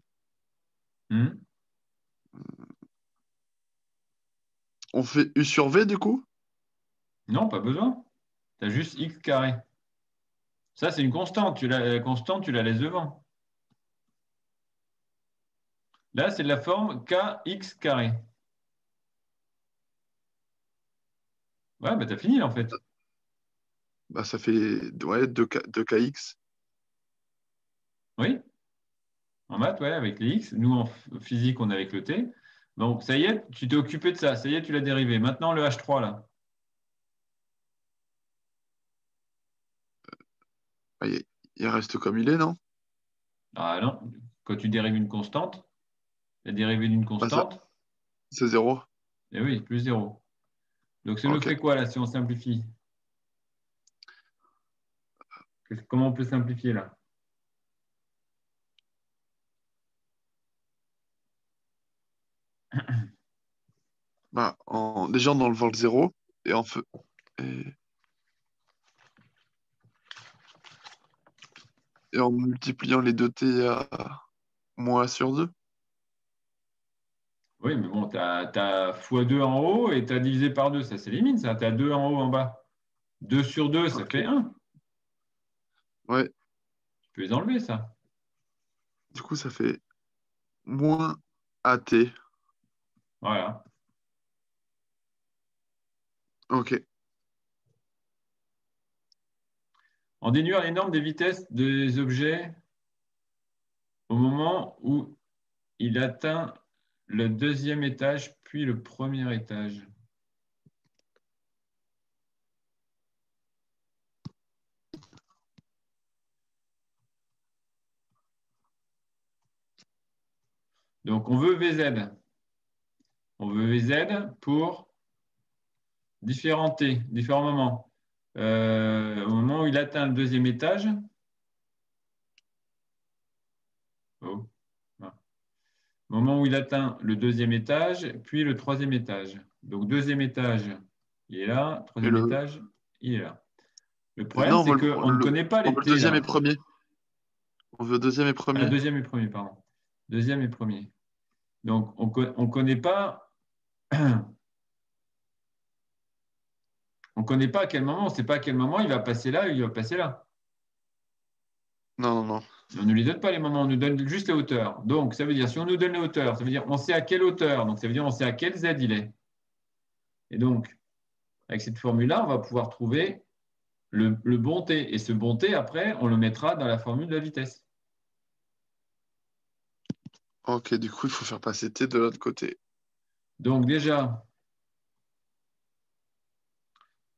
Hmm. On fait u sur v, du coup? Non, pas besoin. Tu as juste x carré. Ça, c'est une constante. La constante, tu la laisses devant. Là, c'est de la forme kx carré. Ouais, tu as fini en fait. Bah, ça fait ouais, 2kx. Oui, en maths, ouais, avec les x. Nous, en physique, on est avec le t. Donc, ça y est, tu t'es occupé de ça. Ça y est, tu l'as dérivé. Maintenant, le h3, là. Ah, il reste comme il est, non? Ah non, quand tu dérives une constante, la dérivée d'une Bah, ça, constante, c'est 0. eh oui, plus 0. Donc, ça nous Ok. fait quoi, là, si on simplifie? Comment on peut simplifier, là? Bah, déjà, en enlevant le 0 et en et et en multipliant les deux t à moins a sur 2. Oui, mais bon, tu as x2 en haut et tu as divisé par 2. Ça s'élimine, ça. Tu as 2 en haut, en bas. 2 sur 2, ça Ok. fait 1. Ouais. Tu peux les enlever, ça. Du coup, ça fait moins at. Voilà. Ok. En déduire les normes des vitesses des objets au moment où il atteint le deuxième étage, puis le premier étage. Donc, on veut VZ. On veut VZ pour différents T, différents moments. Au moment où il atteint le deuxième étage, oh, ah. Au moment où il atteint le deuxième étage, puis le troisième étage. Donc, deuxième étage, il est là. Et Troisième étage, il est là. Le problème, non, c'est qu'on ne connaît pas on les veut le T deuxième et là. premier. On veut deuxième et Ah, premier. deuxième et premier, pardon. Deuxième et premier. Donc, on ne connaît pas. On connaît pas à quel moment, on ne sait pas à quel moment il va passer là ou il va passer là. Non, non, non. On ne lui donne pas les moments, on nous donne juste les hauteurs. Donc, ça veut dire, si on nous donne les hauteurs, ça veut dire on sait à quelle hauteur. Donc, ça veut dire on sait à quel Z il est. Et donc, avec cette formule-là, on va pouvoir trouver le bon T. Et ce bon T, après, on le mettra dans la formule de la vitesse. Ok, du coup, il faut faire passer t de l'autre côté. Donc, déjà,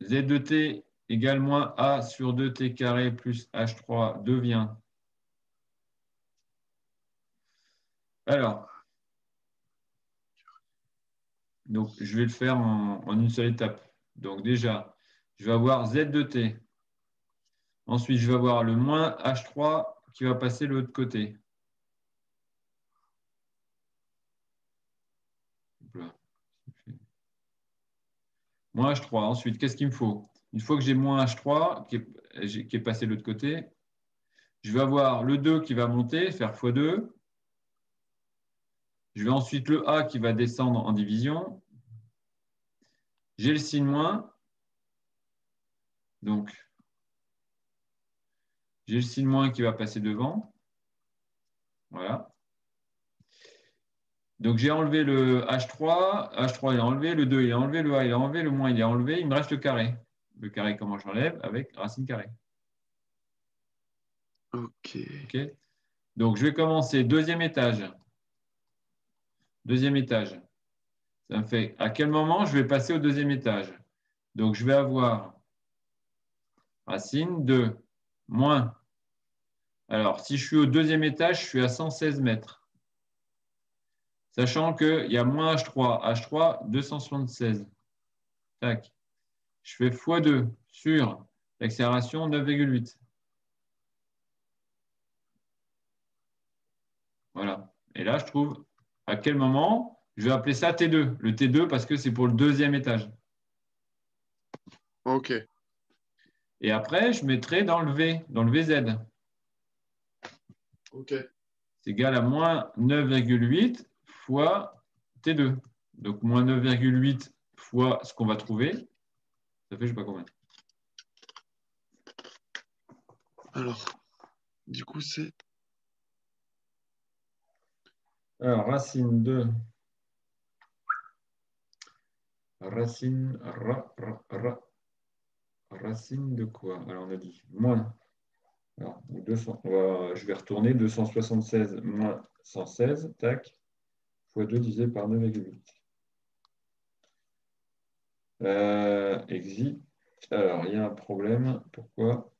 Z de T égale moins A sur 2T carré plus H3 devient. Alors, donc, je vais le faire en une seule étape. Donc, déjà, je vais avoir Z de T. Ensuite, je vais avoir le moins H3 qui va passer de l'autre côté. Moins H3. Ensuite, qu'est-ce qu'il me faut? Une fois que j'ai moins H3 qui est passé de l'autre côté, je vais avoir le 2 qui va monter, faire x2. Je vais ensuite le A qui va descendre en division. J'ai le signe moins. Donc, j'ai le signe moins qui va passer devant. Voilà. Donc, j'ai enlevé le H3. H3, il est enlevé. Le 2, il est enlevé. Le A, il est enlevé. Le moins, il est enlevé. Il me reste le carré. Le carré, comment j'enlève? Avec racine carrée. Ok. OK. Donc, je vais commencer deuxième étage. Deuxième étage. Ça me fait à quel moment je vais passer au deuxième étage? Donc, je vais avoir racine de moins. Alors, si je suis au deuxième étage, je suis à 116 mètres. Sachant qu'il y a moins H3. H3, 276. Tac. Je fais x2 sur l'accélération 9,8. Voilà. Et là, je trouve à quel moment je vais appeler ça T2. Le T2 parce que c'est pour le deuxième étage. Ok. Et après, je mettrai dans le V, dans le VZ. Ok. C'est égal à moins 9,8 fois T2. Donc, moins 9,8 fois ce qu'on va trouver. Ça fait je ne sais pas combien. Alors, du coup, c'est Alors, racine de... Racine... Racine de quoi? Alors, on a dit moins. Alors, 200, je vais retourner 276 moins 116, tac, fois 2 divisé par 9,8. Exit. Alors, il y a un problème. Pourquoi?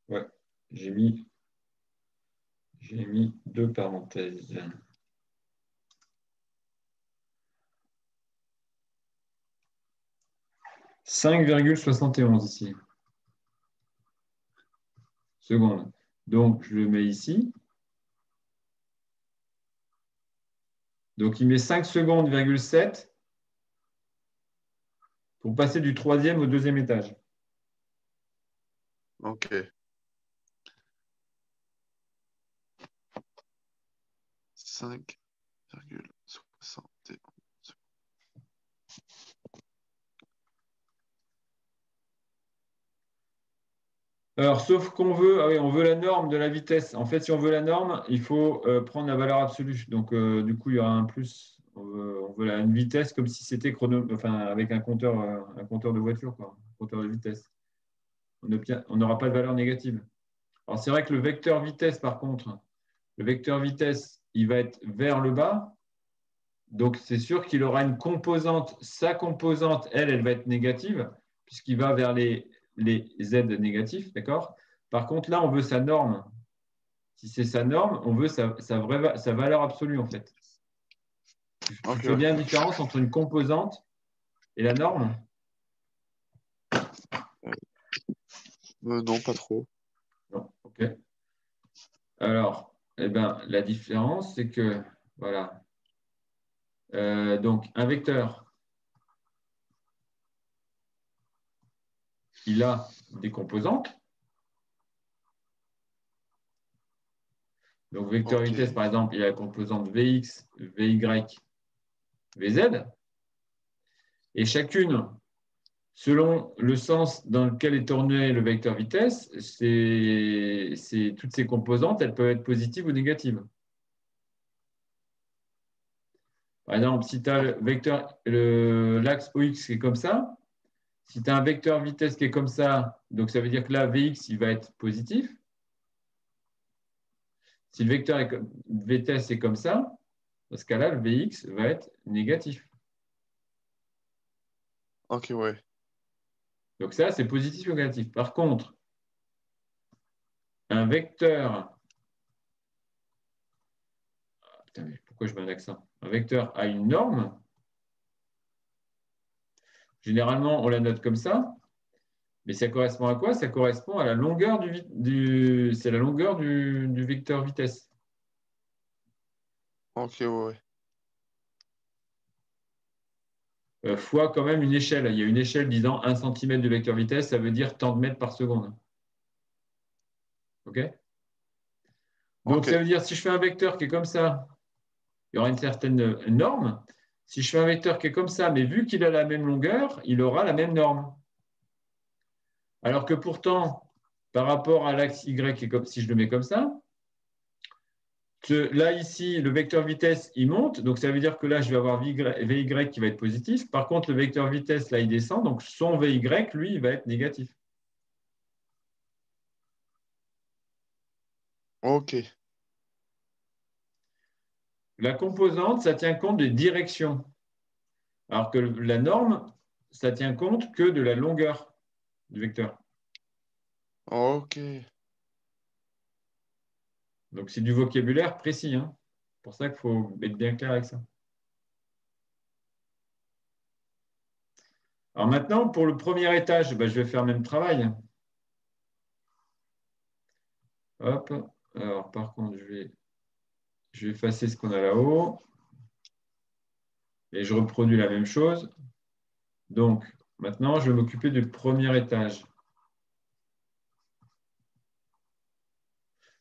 Ouais, j'ai mis deux parenthèses. 5,71 ici. Secondes. Donc, je le mets ici. Donc, il met 5 secondes, 7 pour passer du troisième au deuxième étage. ok. 65,61. Alors, sauf qu'on veut, ah oui, on veut la norme de la vitesse. En fait, si on veut la norme, il faut prendre la valeur absolue. Donc, du coup, il y aura un plus. On veut une vitesse comme si c'était enfin, avec un compteur de voiture, quoi, un compteur de vitesse. On n'aura pas de valeur négative. Alors, c'est vrai que le vecteur vitesse, par contre, le vecteur vitesse, il va être vers le bas. Donc, c'est sûr qu'il aura une composante. Sa composante, elle va être négative, puisqu'il va vers les Z négatifs, d'accord? Par contre, là, on veut sa norme. Si c'est sa norme, on veut sa valeur absolue, en fait. Tu Ok, fais bien la différence entre une composante et la norme? non, pas trop. Non, OK. Alors, eh ben, la différence, c'est que, voilà. Donc, un vecteur, il a des composantes. Donc, vecteur Ok, vitesse, par exemple, il a la composante Vx, Vy, Vz. Et chacune, selon le sens dans lequel est tourné le vecteur vitesse, toutes ces composantes, elles peuvent être positives ou négatives. Par exemple, si tu as l'axe OX qui est comme ça, si tu as un vecteur vitesse qui est comme ça, donc ça veut dire que là, Vx, il va être positif. Si le vecteur vitesse est comme ça, dans ce cas-là, le Vx va être négatif. ok, ouais. Donc ça, c'est positif ou négatif. Par contre, un vecteur... Putain, mais pourquoi je mets un accent? Un vecteur a une norme. Généralement, on la note comme ça. Mais ça correspond à quoi? Ça correspond à la longueur c'est la longueur du vecteur vitesse. Ok, ouais. Fois quand même une échelle. Il y a une échelle disant 1 cm de vecteur vitesse, ça veut dire tant de mètres par seconde. OK? Donc, Ok, ça veut dire si je fais un vecteur qui est comme ça, il y aura une certaine norme. Si je fais un vecteur qui est comme ça, mais vu qu'il a la même longueur, il aura la même norme. Alors que pourtant, par rapport à l'axe Y, qui est comme, si je le mets comme ça, là, ici, le vecteur vitesse, il monte. Donc, ça veut dire que là, je vais avoir Vy qui va être positif. Par contre, le vecteur vitesse, là, il descend. Donc, son Vy, lui, il va être négatif. ok, La composante, ça tient compte des directions. Alors que la norme, ça tient compte que de la longueur du vecteur. ok. Donc, c'est du vocabulaire précis, hein. C'est pour ça qu'il faut être bien clair avec ça. Alors maintenant, pour le premier étage, ben, je vais faire le même travail. Hop. Alors, par contre, je vais effacer ce qu'on a là-haut. Et je reproduis la même chose. Donc, maintenant, je vais m'occuper du premier étage.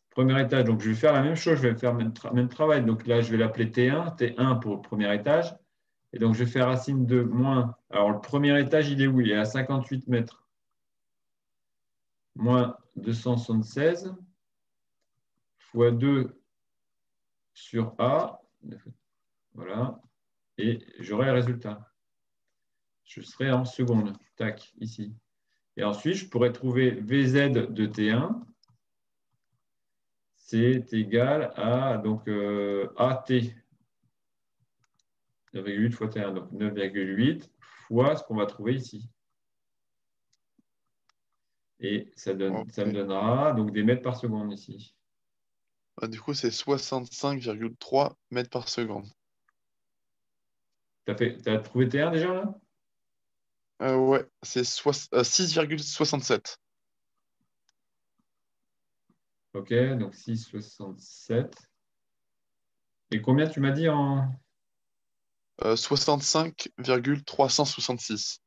Premier étage, donc je vais faire la même chose, je vais faire le même travail. Donc là, je vais l'appeler T1, T1 pour le premier étage. Et donc, je vais faire racine de moins. Alors, le premier étage, il est où? Il est à 58 mètres. Moins 276 fois 2 sur A. Voilà. Et j'aurai le résultat. Je serai en seconde. Tac, ici. Et ensuite, je pourrais trouver VZ de T1. C'est égal à donc, AT. 9,8 fois T1. Donc 9,8 fois ce qu'on va trouver ici. Et ça me Ok. donnera donc des mètres par seconde ici. Ah, du coup, c'est 65,3 mètres par seconde. T'as trouvé T1 déjà là? Ouais, c'est 6,67. Ok, donc 6,67. Et combien tu m'as dit en 65,366.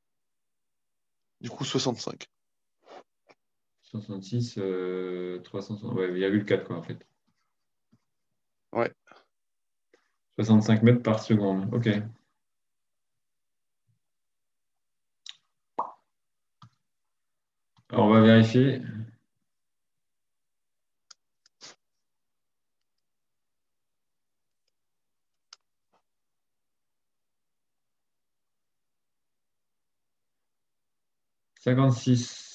Du coup, 65. 66, 360, ouais, 0,4 quoi en fait. Ouais. 65 mètres par seconde. OK. Alors, on va vérifier. « 56.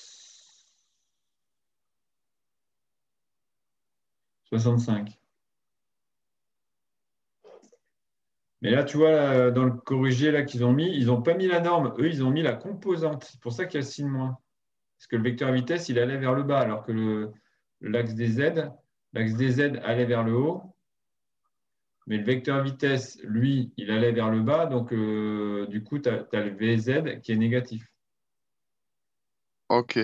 65. Mais là, tu vois, là, dans le corrigé là, qu'ils ont mis, ils n'ont pas mis la norme. Eux, ils ont mis la composante. C'est pour ça qu'il y a le signe moins. Parce que le vecteur vitesse, il allait vers le bas, alors que l'axe des Z allait vers le haut. Mais le vecteur vitesse, lui, il allait vers le bas. Donc, du coup, tu as le VZ qui est négatif. Ok.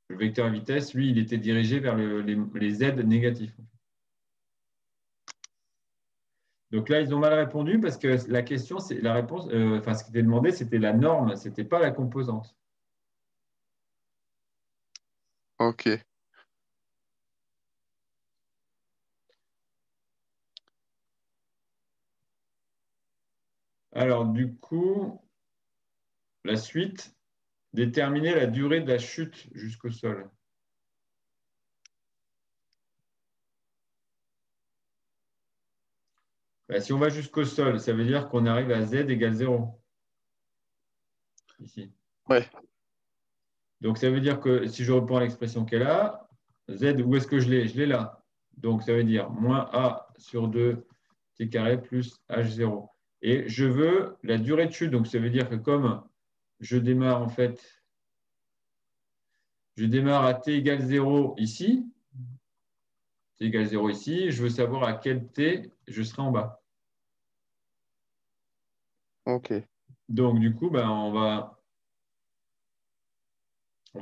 Le vecteur vitesse, lui, il était dirigé vers les Z négatifs. Donc là, ils ont mal répondu parce que la question, c'est la réponse, enfin, ce qui était demandé, c'était la norme, ce n'était pas la composante. Ok. Alors, du coup, la suite, déterminer la durée de la chute jusqu'au sol. Ben, si on va jusqu'au sol, ça veut dire qu'on arrive à Z égale 0. Ici. Ouais. Donc, ça veut dire que si je reprends l'expression qu'elle a, Z, où est-ce que je l'ai? Je l'ai là. Donc, ça veut dire moins A sur 2 t carré plus H0. Et je veux la durée de chute. Donc, ça veut dire que comme je démarre en fait, je démarre à t égale 0 ici, t égale 0 ici, je veux savoir à quel t je serai en bas. Ok. Donc, du coup, ben, on va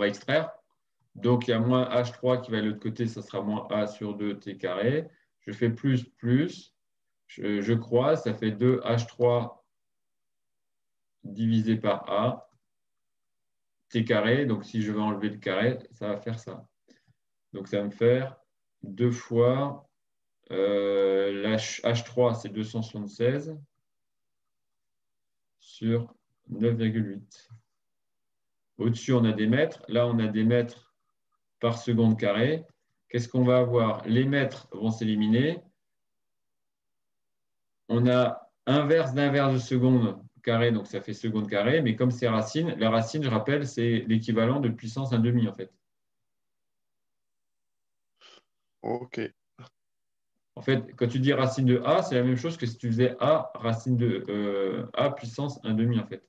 extraire. Donc, il y a moins H3 qui va de l'autre côté, ça sera moins A sur 2 t carré. Je fais plus, je croise, ça fait 2H3 divisé par A, t carré. Donc, si je veux enlever le carré, ça va faire ça. Donc, ça va me faire 2 fois H3, c'est 276 sur 9,8. Au-dessus, on a des mètres. Là, on a des mètres par seconde carré. Qu'est-ce qu'on va avoir? Les mètres vont s'éliminer. On a inverse d'inverse de seconde carré, donc ça fait seconde carré. Mais comme c'est racine, la racine, je rappelle, c'est l'équivalent de puissance 1,5 en fait. Ok. En fait, quand tu dis racine de A, c'est la même chose que si tu faisais A racine de A puissance 1,5 en fait.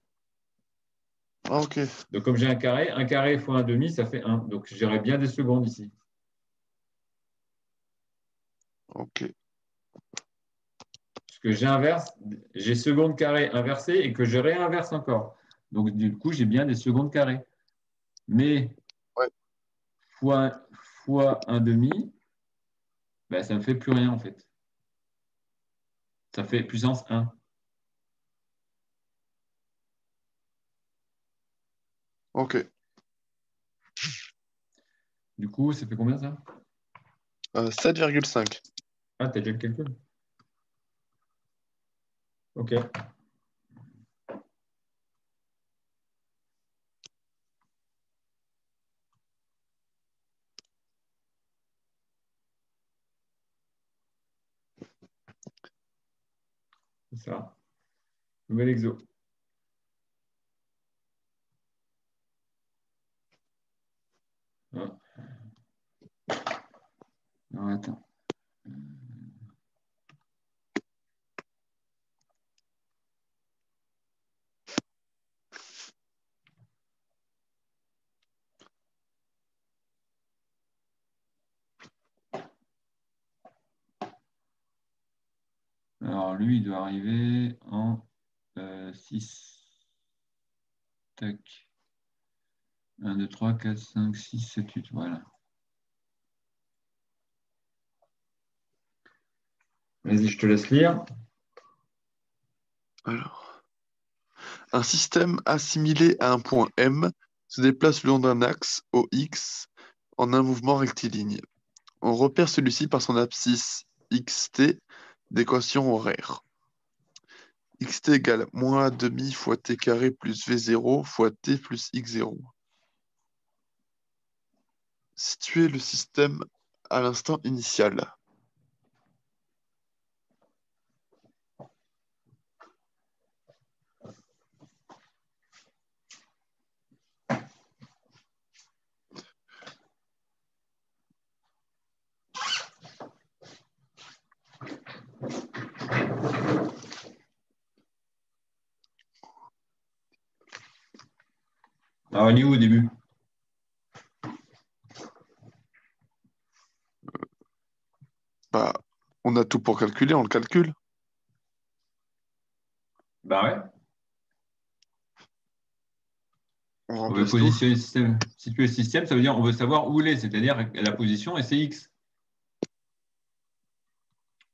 Ah, ok. Donc comme j'ai un carré fois 1,5, ça fait 1. Donc j'aurai bien des secondes ici. Ok. Parce que j'inverse, j'ai seconde carré inversé et que je réinverse encore. Donc du coup, j'ai bien des secondes carrées. Mais Ouais. fois 1,5, ben, ça ne me fait plus rien en fait. Ça fait puissance 1. Ok. Du coup, ça fait combien ça? 7,5. Ah, t'as déjà le calcul. Ok. C'est ça. Nouvel exo. Ah. Non, attends. Alors, lui, il doit arriver en 6. Tac. 1, 2, 3, 4, 5, 6, 7, 8. Voilà. Vas-y, je te laisse lire. Alors. Un système assimilé à un point M se déplace le long d'un axe OX en un mouvement rectiligne. On repère celui-ci par son abscisse XT d'équation horaire. Xt égale moins a demi fois t carré plus v0 fois t plus x0. Situer le système à l'instant initial. Alors, on est où au début? Bah, on a tout pour calculer, on le calcule. Bah ouais. On On veut remplace tout. positionner le système. Situer le système, ça veut dire on veut savoir où il est, c'est-à-dire la position et c'est x.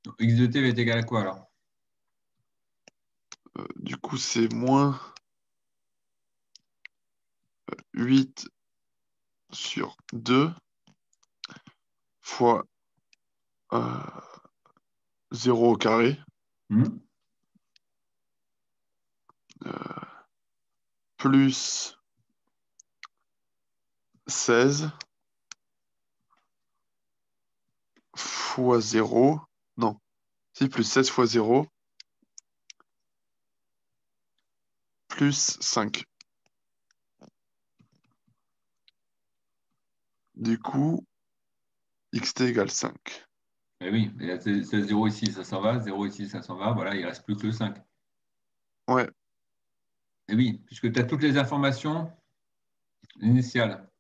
Donc, x de t va être égal à quoi alors? Du coup, c'est moins 8 sur 2 fois 0 au carré, plus 16 fois 0. Non, si, plus 16 fois 0, plus 5. Du coup, xt égale 5. Eh oui, et là, c'est 0 ici, ça s'en va, 0 ici, ça s'en va, voilà, il ne reste plus que le 5. Ouais, Et oui, puisque tu as toutes les informations initiales.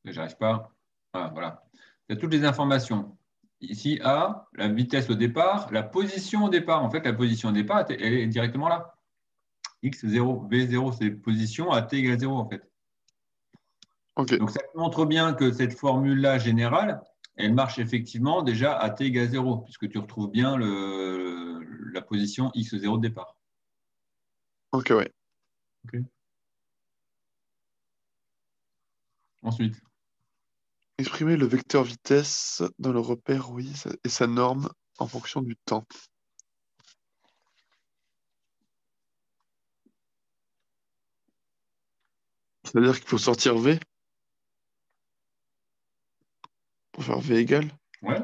J'arrive pas. Ah, voilà. Tu as toutes les informations. Ici, A, la vitesse au départ, la position au départ. En fait, la position au départ, elle est directement là. X0, V0, c'est position à t égale 0, en fait. ok, Donc, ça te montre bien que cette formule-là générale, elle marche effectivement déjà à t égale 0, puisque tu retrouves bien la position x0 de départ. ok, ouais. Ok. Ensuite, Exprimer le vecteur vitesse dans le repère oui et sa norme en fonction du temps. C'est-à-dire qu'il faut sortir V pour faire V égale. ouais.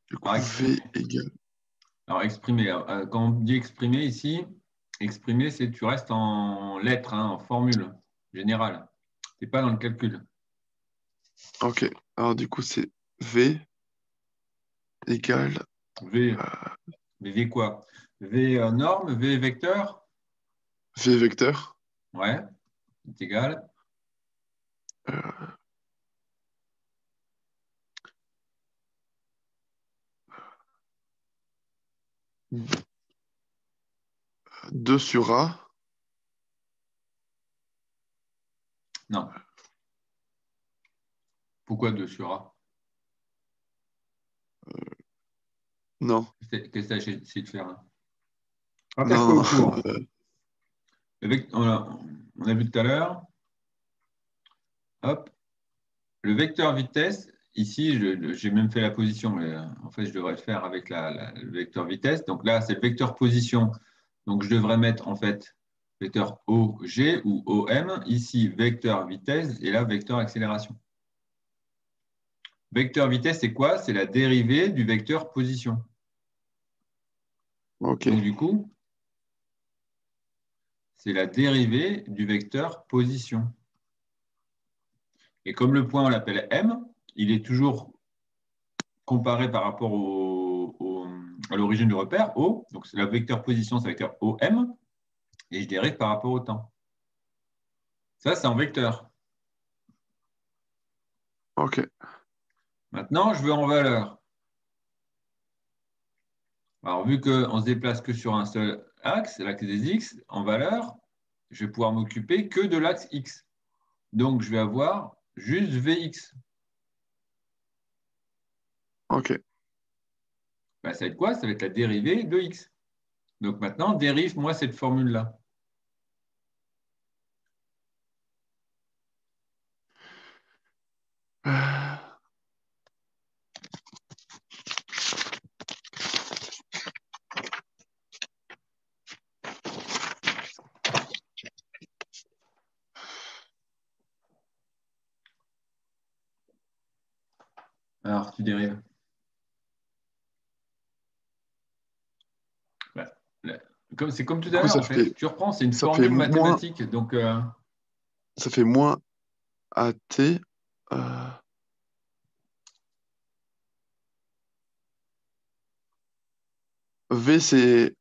Du coup, Alors, V égale. exprimer. Quand on dit exprimer ici, exprimer, c'est tu restes en lettres, hein, en formule générale. Tu n'es pas dans le calcul. Ok, alors du coup, c'est V égale V, V quoi? V norme, V vecteur, V vecteur. ouais, c'est égal. euh, 2 sur A. Non. Pourquoi 2 sur A? Non, Qu'est-ce que tu as essayé de faire là? Rattache-toi non, au cours. On a vu tout à l'heure. Hop. Le vecteur vitesse, ici, j'ai même fait la position, mais en fait, je devrais le faire avec le vecteur vitesse. Donc là, c'est le vecteur position. Donc, je devrais mettre en fait vecteur OG ou OM. Ici, vecteur vitesse et là, vecteur accélération. Vecteur vitesse, c'est quoi? C'est la dérivée du vecteur position. ok, Donc, du coup, c'est la dérivée du vecteur position. Et comme le point, on l'appelle M, il est toujours comparé par rapport à l'origine du repère, O. Donc, c'est la vecteur position, c'est le vecteur OM. Et je dérive par rapport au temps. Ça, c'est en vecteur. ok, Maintenant, je veux en valeur. Alors, vu qu'on ne se déplace que sur un seul axe, l'axe des X, en valeur, je vais pouvoir m'occuper que de l'axe X. Donc, je vais avoir juste Vx. ok. Ben, ça va être quoi? Ça va être la dérivée de X. Donc, maintenant, dérive-moi cette formule-là. tu dérives? C'est comme tout Du à coup, l'heure, en fait. Tu reprends, c'est une formule mathématique. Donc, ça fait moins AT. euh, V, c'est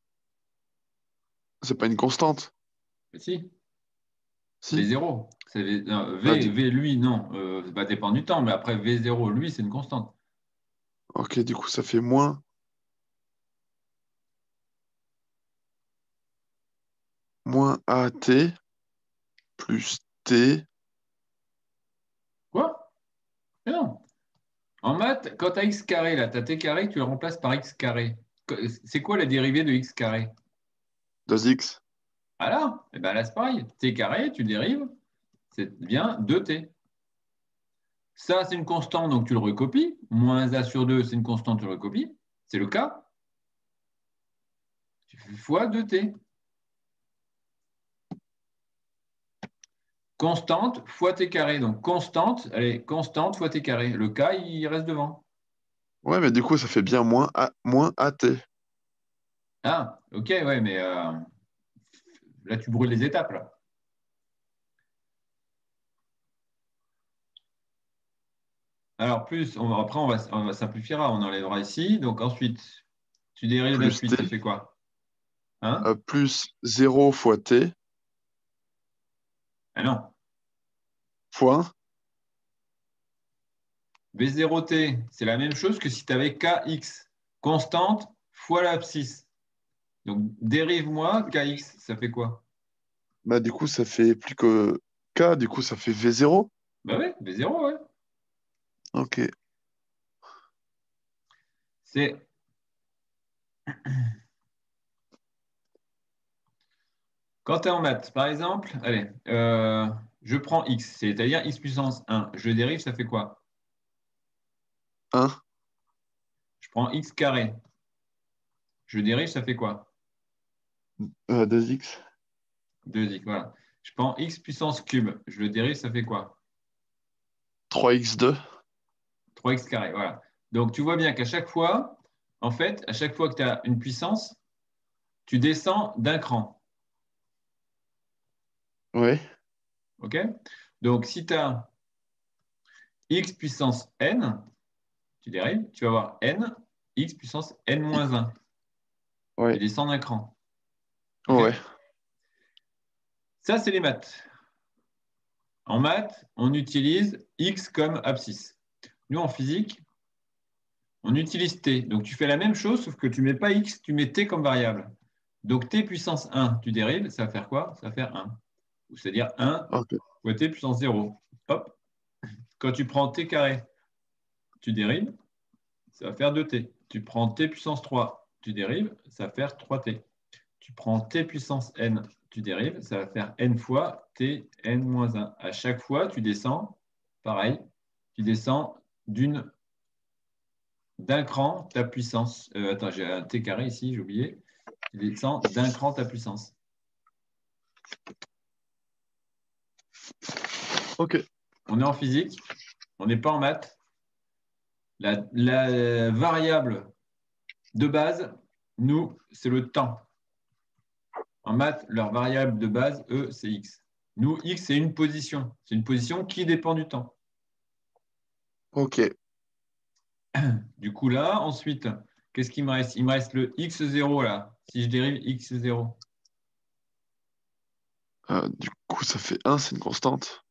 pas une constante. si, Si? V0. Non, Bah, V, lui, non. Ça va dépendre du temps, mais après, V0, lui, c'est une constante. ok, du coup, ça fait moins AT plus T. Quoi? Mais non. En maths, quand tu as x carré, là, tu as t carré, tu le remplaces par x carré. C'est quoi la dérivée de x carré? 2x. Ah là, eh ben là, c'est pareil. T carré, tu dérives, c'est bien 2t. Ça, c'est une constante, donc tu le recopies. Moins a sur 2, c'est une constante, tu le recopies. C'est le cas. Tu fais fois 2t. Constante fois t carré. Donc constante, allez, constante fois t carré. Le cas, il reste devant. Ouais, mais du coup, ça fait bien moins AT. Ah, ok, ouais, mais là, tu brûles les étapes, là. Alors, après, on va simplifiera, on enlèvera ici. Donc ensuite, tu dérives la Plus suite, T. ça fait quoi? Hein? Plus 0 fois T. Ah non. Fois 1. V0t, c'est la même chose que si tu avais kx, constante fois l'abscisse. Donc, dérive-moi kx, ça fait quoi? Bah, du coup, ça fait plus que K. Du coup, ça fait V0. Bah ouais, V0, ouais. Ok. C'est quand tu es en maths, par exemple, allez, je prends x, c'est-à-dire x puissance 1. Je dérive, ça fait quoi? 1. Je prends x carré. Je dérive, ça fait quoi? 2x. 2x, voilà. Je prends x puissance cube. Je le dérive, ça fait quoi? 3x2. 3x carré, voilà. Donc, tu vois bien qu'à chaque fois, en fait, à chaque fois que tu as une puissance, tu descends d'un cran. Ouais. OK? Donc, si tu as x puissance n, tu dérives, tu vas avoir n, x puissance n moins 1. Tu Ouais. descends d'un cran. OK? Ouais. Ça, c'est les maths. En maths, on utilise x comme abscisse. Nous, en physique, on utilise t. Donc, tu fais la même chose, sauf que tu ne mets pas x, tu mets t comme variable. Donc, t puissance 1, tu dérives, ça va faire quoi? Ça va faire 1. C'est-à-dire 1 Ok. fois t puissance 0. Hop. Quand tu prends t carré, tu dérives, ça va faire 2t. Tu prends t puissance 3, tu dérives, ça va faire 3t. Tu prends t puissance n, tu dérives, ça va faire n fois t n moins 1. À chaque fois, tu descends, pareil, tu descends d'un cran ta puissance. Attends, j'ai un t carré ici, j'ai oublié. Tu descends d'un cran ta puissance. Ok. On est en physique, on n'est pas en maths. La variable de base, nous, c'est le temps. En maths, leur variable de base, eux, c'est x. Nous, x, c'est une position. C'est une position qui dépend du temps. Ok. Du coup, là, ensuite, qu'est-ce qu'il me reste? Il me reste le x0 là. Si je dérive x0. Du coup, ça fait 1, c'est une constante.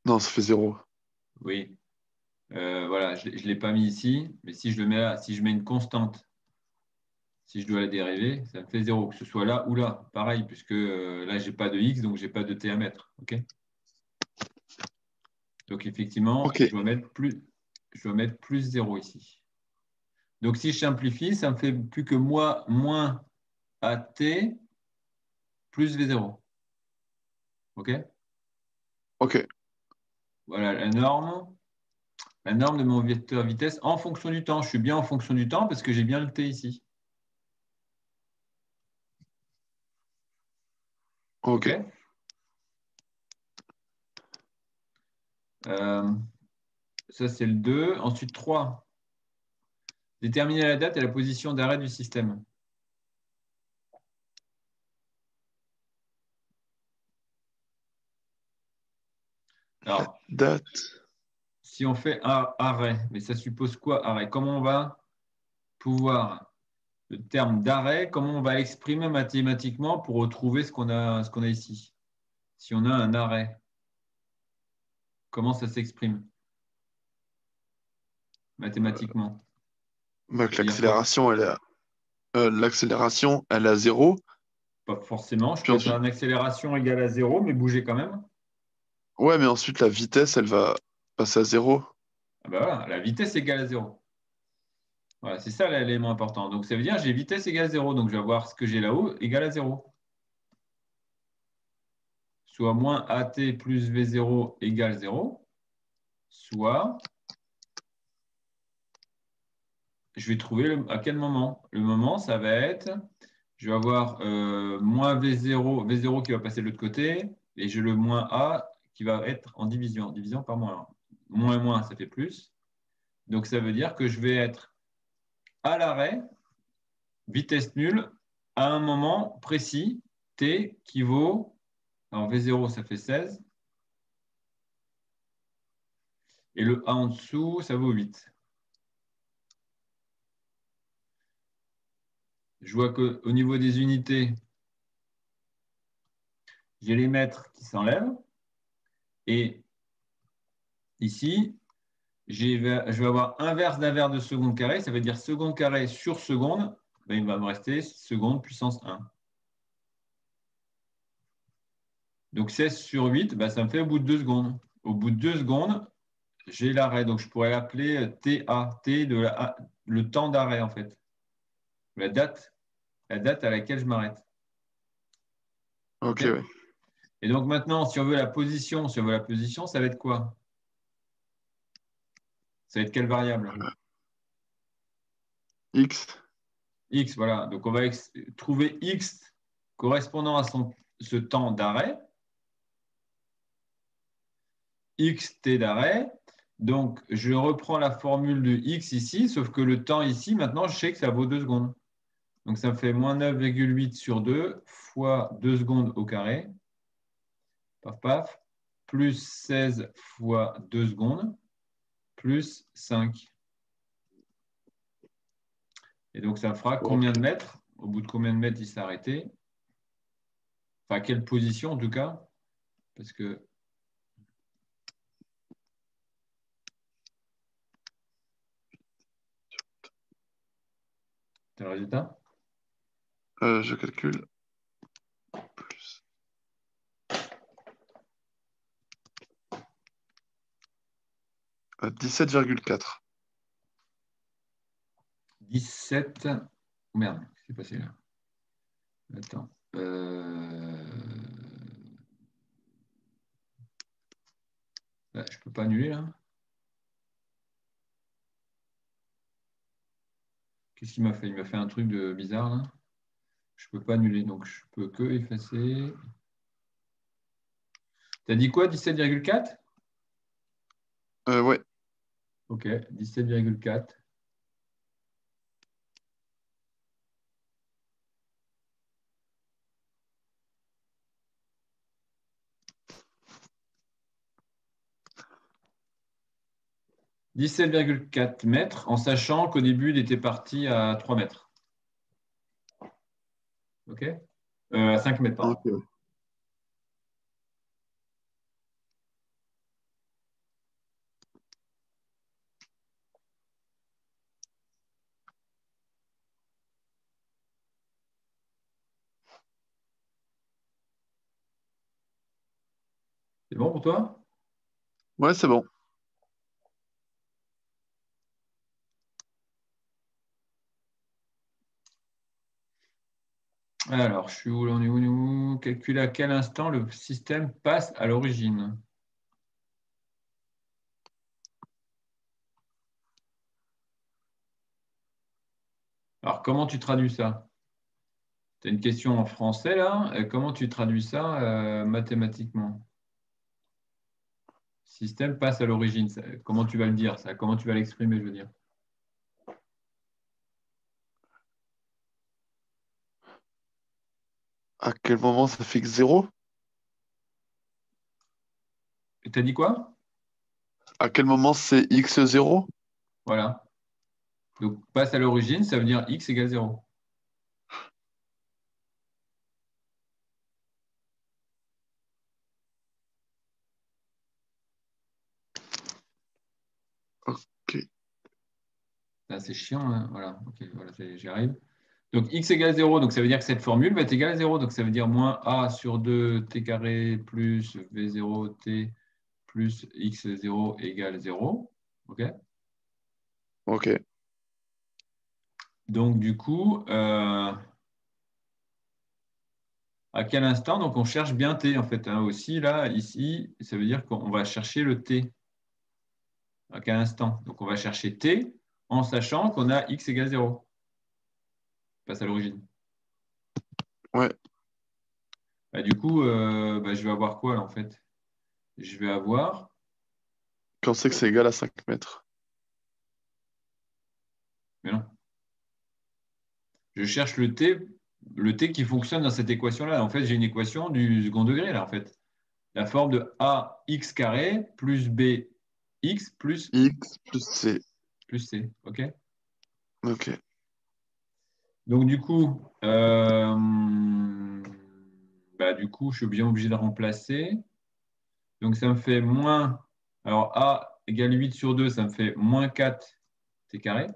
Non, ça fait 0. Oui. Voilà, je ne l'ai pas mis ici, mais si je le mets là, si je mets une constante, si je dois la dériver, ça me fait 0, que ce soit là ou là. Pareil, puisque là, je n'ai pas de x, donc je n'ai pas de t à mettre. OK? Donc, effectivement, Ok. je dois mettre plus 0 ici. Donc, si je simplifie, ça me fait plus que moins at plus v0. OK? Ok. Voilà la norme de mon vecteur vitesse en fonction du temps. Je suis bien en fonction du temps parce que j'ai bien le t ici. Ok. OK? Ça, c'est le 2. Ensuite, 3. Déterminer la date et la position d'arrêt du système. Alors, Date. si on fait un arrêt, mais ça suppose quoi arrêt? Comment on va pouvoir, le terme d'arrêt, comment on va l'exprimer mathématiquement pour retrouver ce qu'on a ici? Si on a un arrêt, comment ça s'exprime mathématiquement? Bah, C'est-à-dire quoi? l'accélération, elle est à 0. Pas forcément. Je Puis peux être ensuite, en accélération égale à 0, mais bouger quand même. ouais, mais ensuite, la vitesse, elle va passer à 0. Ah ben voilà, la vitesse égale à 0. Voilà, c'est ça l'élément important. Donc ça veut dire j'ai vitesse égale à 0. Donc je vais avoir ce que j'ai là-haut égale à 0. Soit moins AT plus V0 égale 0. Soit je vais trouver à quel moment. Le moment, ça va être, je vais avoir moins V0 qui va passer de l'autre côté, et j'ai le moins A qui va être en division. Division par moins 1. Moins et moins, ça fait plus. Donc ça veut dire que je vais être à l'arrêt, vitesse nulle, à un moment précis, t qui vaut, alors V0 ça fait 16, et le A en dessous, ça vaut 8. Je vois qu'au niveau des unités, j'ai les mètres qui s'enlèvent, et ici, je vais avoir inverse d'inverse de seconde carré, ça veut dire seconde carré sur seconde, ben, il va me rester seconde puissance 1. Donc 16 sur 8, ben, ça me fait au bout de 2 secondes. Au bout de 2 secondes, j'ai l'arrêt, donc je pourrais l'appeler TA, T le temps d'arrêt en fait, la date à laquelle je m'arrête. Ok, Okay. ouais. Et donc maintenant, si on veut la position, ça va être quoi? Ça va être quelle variable? X. X, voilà. Donc on va trouver X correspondant à ce temps d'arrêt, xt d'arrêt. Donc je reprends la formule de X ici, sauf que le temps ici, maintenant, je sais que ça vaut 2 secondes. Donc ça me fait moins 9,8 sur 2 fois 2 secondes au carré. Paf, paf. Plus 16 fois 2 secondes, plus 5. Et donc ça fera combien de Ok. mètres? Au bout de combien de mètres il s'est arrêté? Enfin, quelle position en tout cas? Parce que. Tu as le résultat? Je calcule. Plus. 17,4. 17. Oh merde, qu'est-ce qui s'est passé là? Attends. Là, je ne peux pas annuler là? Qu'est-ce qu'il m'a fait? Il m'a fait un truc de bizarre là. Je ne peux pas annuler, donc je peux que effacer. Tu as dit quoi? 17,4? Ouais. Ok, 17,4. « 17,4 mètres, en sachant qu'au début, il était parti à 3 mètres. OK? À 5 mètres, pardon. Ok. C'est bon pour toi? Ouais, c'est bon. Alors, je suis où? On est où? Calculer à quel instant le système passe à l'origine. Alors, comment tu traduis ça? Tu as une question en français là. Comment tu traduis ça mathématiquement? système passe à l'origine. Comment tu vas le dire, ça? Comment tu vas l'exprimer, je veux dire? À quel moment ça fait que 0? Tu as dit quoi? À quel moment c'est x0? Voilà. Donc, passe à l'origine, ça veut dire x égale 0. Ok. C'est chiant, hein. Voilà, ok, voilà, j'y arrive. Donc, x égale 0, donc ça veut dire que cette formule va être égale à 0. Donc, ça veut dire moins a sur 2 t carré plus v0 t plus x0 égale 0. OK? Ok. Donc, du coup, à quel instant? Donc, on cherche bien t, en fait, hein. Aussi, là, ici, ça veut dire qu'on va chercher le t. À quel instant? Donc, on va chercher t en sachant qu'on a x égale 0. Passe à l'origine. Ouais. Bah, du coup, je vais avoir quoi, là, en fait? Je vais avoir... Quand c'est que c'est égal à 5 mètres. Mais non. Je cherche le t qui fonctionne dans cette équation-là. En fait, j'ai une équation du second degré, là, en fait. La forme de ax carré plus bx X plus C. plus c. OK? Ok. Donc, du coup, je suis bien obligé de remplacer. Donc, ça me fait moins... Alors, a égale 8 sur 2, ça me fait moins 4 t carré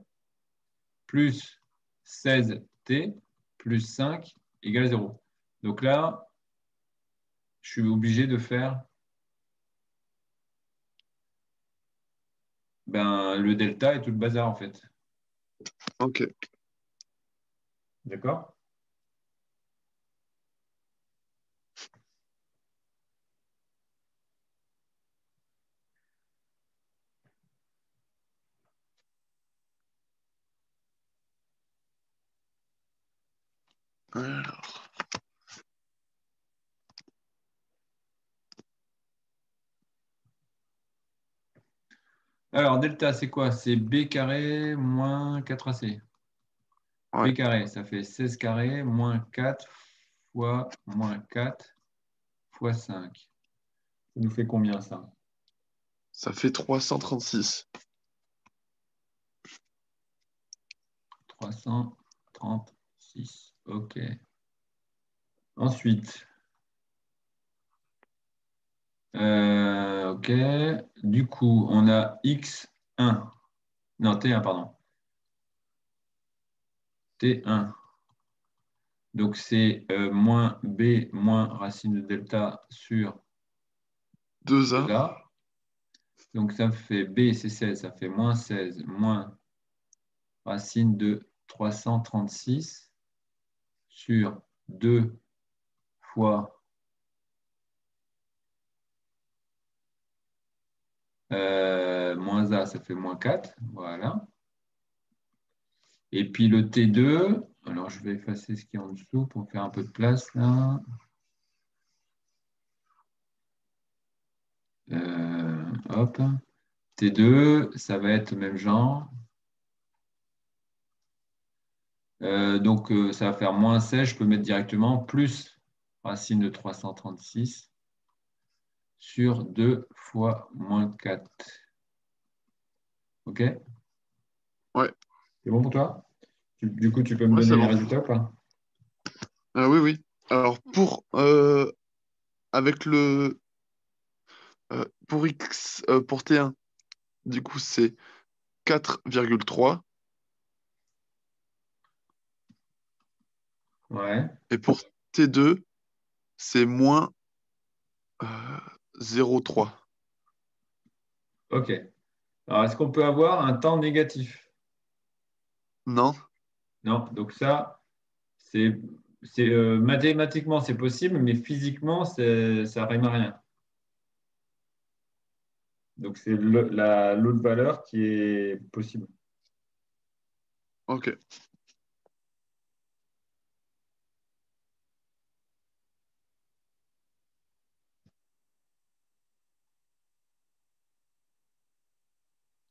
plus 16t plus 5 égale 0. Donc là, je suis obligé de faire le delta et tout le bazar, en fait. Ok. D'accord? Alors, Alors, delta, c'est quoi? C'est b carré moins 4ac. ouais. B carré, ça fait 16 carré moins 4 fois moins 4 fois 5. Ça nous fait combien, ça? Ça fait 336. 336. OK. Ensuite, OK. Du coup, on a x1. Non, t1, pardon. T1. Donc, c'est moins b moins racine de delta sur 2A. 2a. Donc, ça fait b, c'est 16, ça fait moins 16 moins racine de 336 sur 2 fois moins a, ça fait moins 4. Voilà. Et puis le T2, alors je vais effacer ce qui est en dessous pour faire un peu de place là. Hop. T2, ça va être le même genre. Donc, ça va faire moins 16, je peux mettre directement plus racine de 336 sur 2 fois moins 4. OK? Ouais. C'est bon pour toi? Du coup, tu peux me Ouais, c'est donner les bon. résultats ou pas? Oui, oui. Alors, avec pour X, pour T1, du coup, c'est 4,3. Ouais. Et pour T2, c'est moins euh, 0,3. OK. Alors, est-ce qu'on peut avoir un temps négatif? Non? Non. Donc ça, c'est, mathématiquement, c'est possible, mais physiquement, ça rime à rien. Donc, c'est l'autre valeur qui est possible. Ok.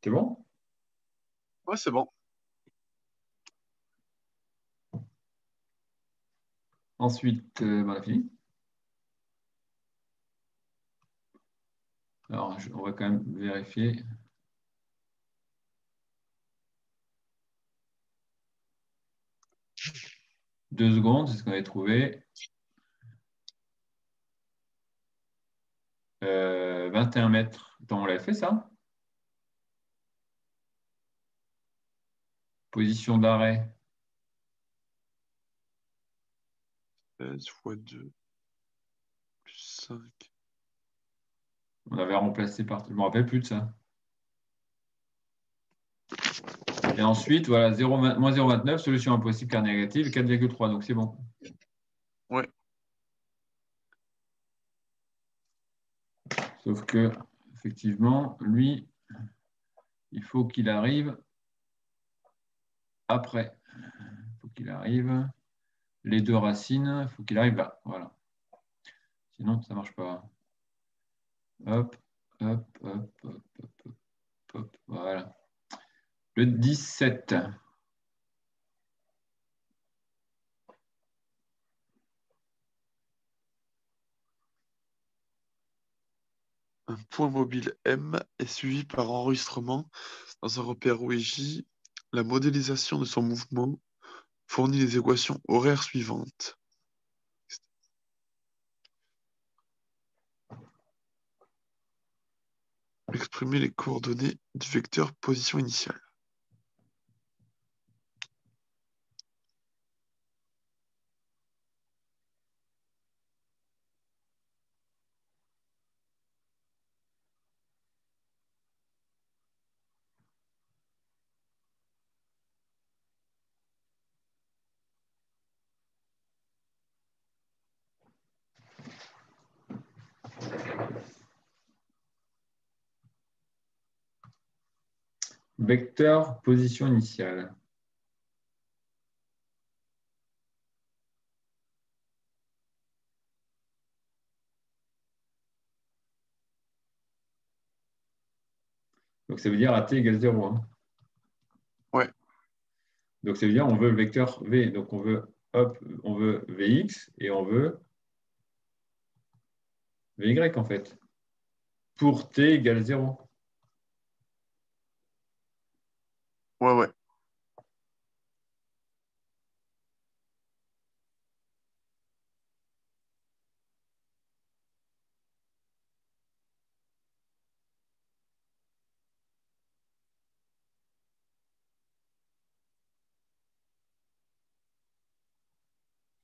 C'est bon? Ouais, c'est bon. Ensuite, on a fini. Alors, on va quand même vérifier. Deux secondes, c'est ce qu'on avait trouvé. 21 mètres. Attends, on l'avait fait ça? Position d'arrêt. 16 fois 2 plus 5. On avait remplacé par. Je ne me rappelle plus de ça. Et ensuite, voilà, moins 0,29, solution impossible car négative, 4,3. Donc c'est bon. Ouais. Sauf que, effectivement, lui, il faut qu'il arrive après. Il faut qu'il arrive. Les deux racines, il faut qu'il arrive là. Voilà. Sinon, ça ne marche pas. Hop, hop, hop, hop, hop, hop. Voilà. Le 17. Un point mobile M est suivi par enregistrement dans un repère OEJ. La modélisation de son mouvement fournit les équations horaires suivantes. Exprimer les coordonnées du vecteur position initiale. Vecteur position initiale. Donc ça veut dire AT égale 0. Hein. Ouais, Donc ça veut dire on veut le vecteur V. Donc on veut, hop, on veut Vx et on veut Vy en fait. Pour t égale 0. ouais, ouais.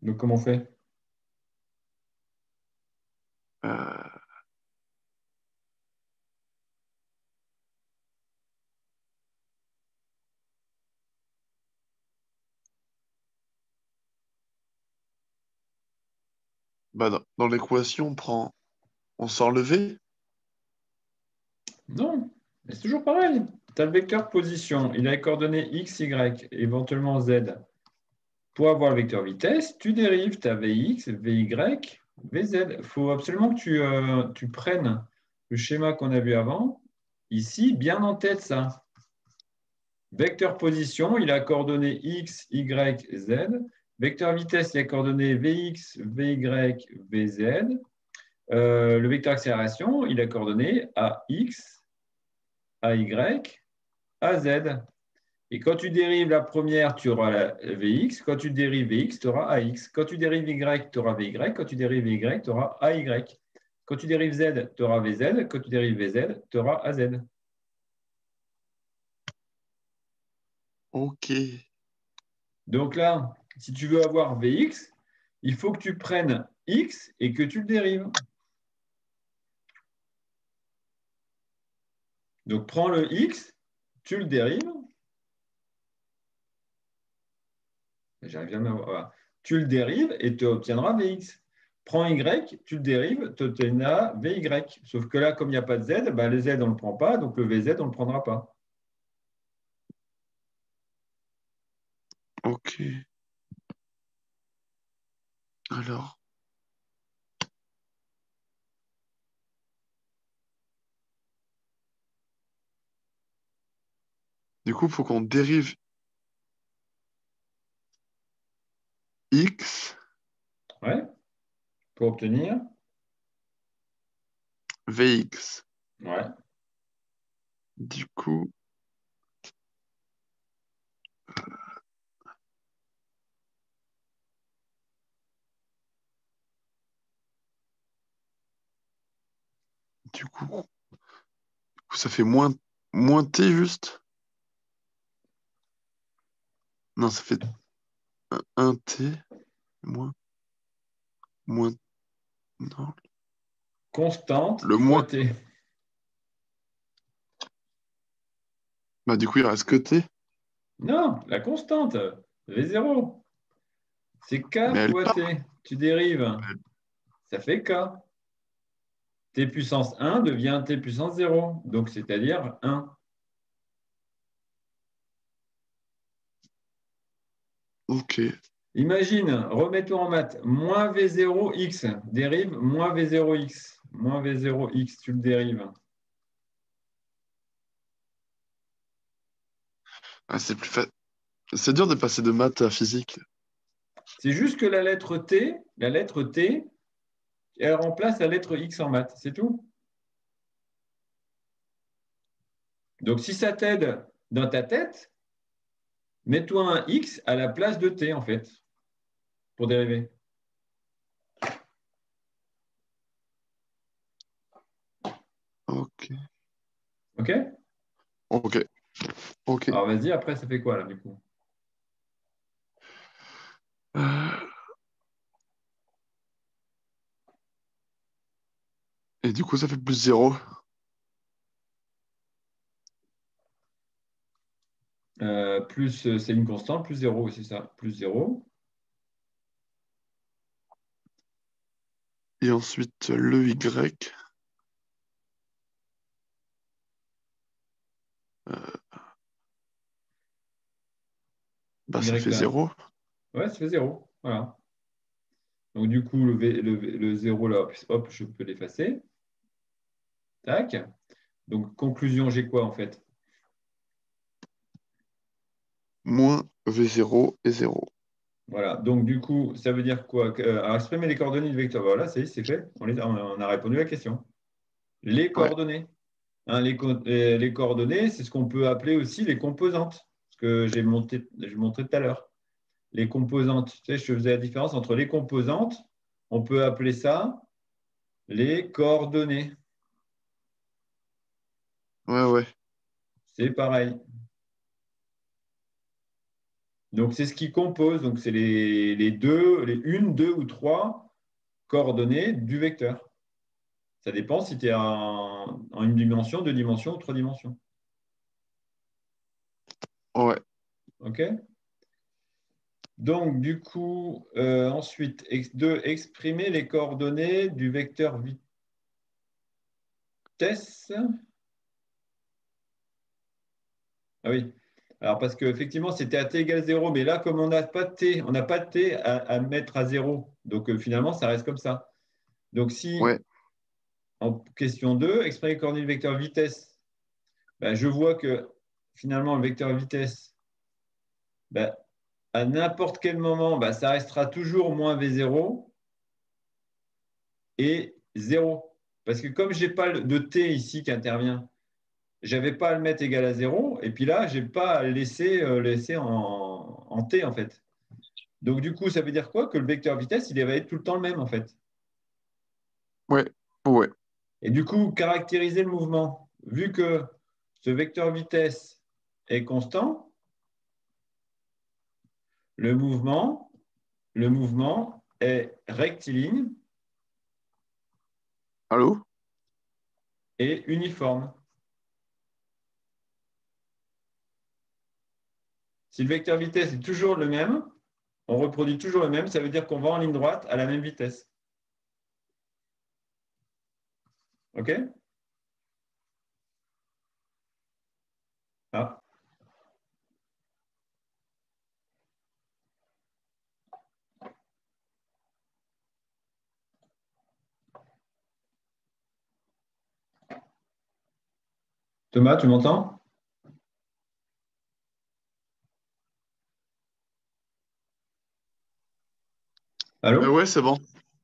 Donc comment on fait? Euh, Bah, dans l'équation, on sort le V. Non, c'est toujours pareil. Tu as le vecteur position, il a les coordonnées x, y, éventuellement z. Pour avoir le vecteur vitesse, tu dérives, tu as Vx, Vy, Vz. Il faut absolument que tu prennes le schéma qu'on a vu avant, ici, bien en tête ça. Vecteur position, il a coordonnées x, y, z. Vecteur vitesse, il a coordonnées Vx, Vy, Vz. Le vecteur accélération, il a coordonnées AX, AY, AZ. Et quand tu dérives la première, tu auras la Vx. Quand tu dérives Vx, tu auras AX. Quand tu dérives Y, tu auras Vy. Quand tu dérives Y, tu auras AY. Quand tu dérives Z, tu auras Vz. Quand tu dérives Vz, tu auras AZ. Ok. Donc là, si tu veux avoir Vx, il faut que tu prennes X et que tu le dérives. Donc prends le X, tu le dérives. J'arrive jamais à voir. Voilà. Tu le dérives et tu obtiendras Vx. Prends Y, tu le dérives, tu obtiendras Vy. Sauf que là, comme il n'y a pas de Z, bah, le Z, on ne le prend pas, donc le Vz, on ne le prendra pas. Ok. Alors, Du coup, il faut qu'on dérive x Ouais, pour obtenir. vx. Ouais. Du coup, du coup, ça fait moins t juste. Non, ça fait un t moins, moins, non. Constante Le fois moins, t. bah, du coup, il reste que t. Non, la constante, V0. C'est k Mais elle fois part. t. Tu dérives. Elle- Ça fait k. T puissance 1 devient t puissance 0. Donc, c'est-à-dire 1. Ok. Imagine, remets-toi en maths, moins V0x, dérive moins V0x. Moins V0x, tu le dérives. Ah, c'est dur de passer de maths à physique. C'est juste que la lettre T, elle remplace la lettre X en maths, c'est tout. Donc, si ça t'aide dans ta tête, mets-toi un X à la place de T, en fait, pour dériver. Ok. OK? Ok. Ok. Alors, vas-y, après, ça fait quoi, là, du coup? Euh, Et du coup, ça fait plus 0. Plus, c'est une constante, plus 0, c'est ça. Plus 0. Et ensuite, le y. Bah, ça Y fait là. 0. Ouais, ça fait 0. Voilà. Donc, du coup, le 0, là, hop, je peux l'effacer. Tac. Donc, conclusion, j'ai quoi, en fait? Moins v0 et 0. Voilà. Donc, du coup, ça veut dire quoi? Alors, exprimer les coordonnées du vecteur. Voilà, ça y est, c'est fait. On a répondu à la question. Les Ouais. coordonnées. Hein, les coordonnées, c'est ce qu'on peut appeler aussi les composantes. Ce que j'ai montré tout à l'heure. Les composantes. Tu sais, je faisais la différence entre les composantes. On peut appeler ça les coordonnées. Ouais, ouais. C'est pareil. Donc, c'est ce qui compose. Donc, c'est les deux, les une, deux ou trois coordonnées du vecteur. Ça dépend si tu es en une dimension, deux dimensions ou trois dimensions. Ouais. OK? Donc, du coup, ensuite, exprimer les coordonnées du vecteur vitesse. Ah oui. Alors, parce qu'effectivement, c'était à t égale 0, mais là, comme on n'a pas de t, on n'a pas de t à mettre à 0. Donc, finalement, ça reste comme ça. Donc, si, Ouais. en question 2, exprimer les coordonnées du vecteur vitesse, ben, je vois que finalement, le vecteur vitesse, ben, à n'importe quel moment, ben, ça restera toujours moins v0 et 0. Parce que comme je n'ai pas de t ici qui intervient, je n'avais pas à le mettre égal à 0. Et puis là, je n'ai pas à le laisser en t, en fait. Donc, du coup, ça veut dire quoi? Que le vecteur vitesse, il va être tout le temps le même, en fait. Ouais. Ouais. Et du coup, caractériser le mouvement. Vu que ce vecteur vitesse est constant, le mouvement, le mouvement est rectiligne Allô? et uniforme. Si le vecteur vitesse est toujours le même, on reproduit toujours le même, ça veut dire qu'on va en ligne droite à la même vitesse. OK? Ah. Thomas, tu m'entends? Allô? Ouais, c'est bon.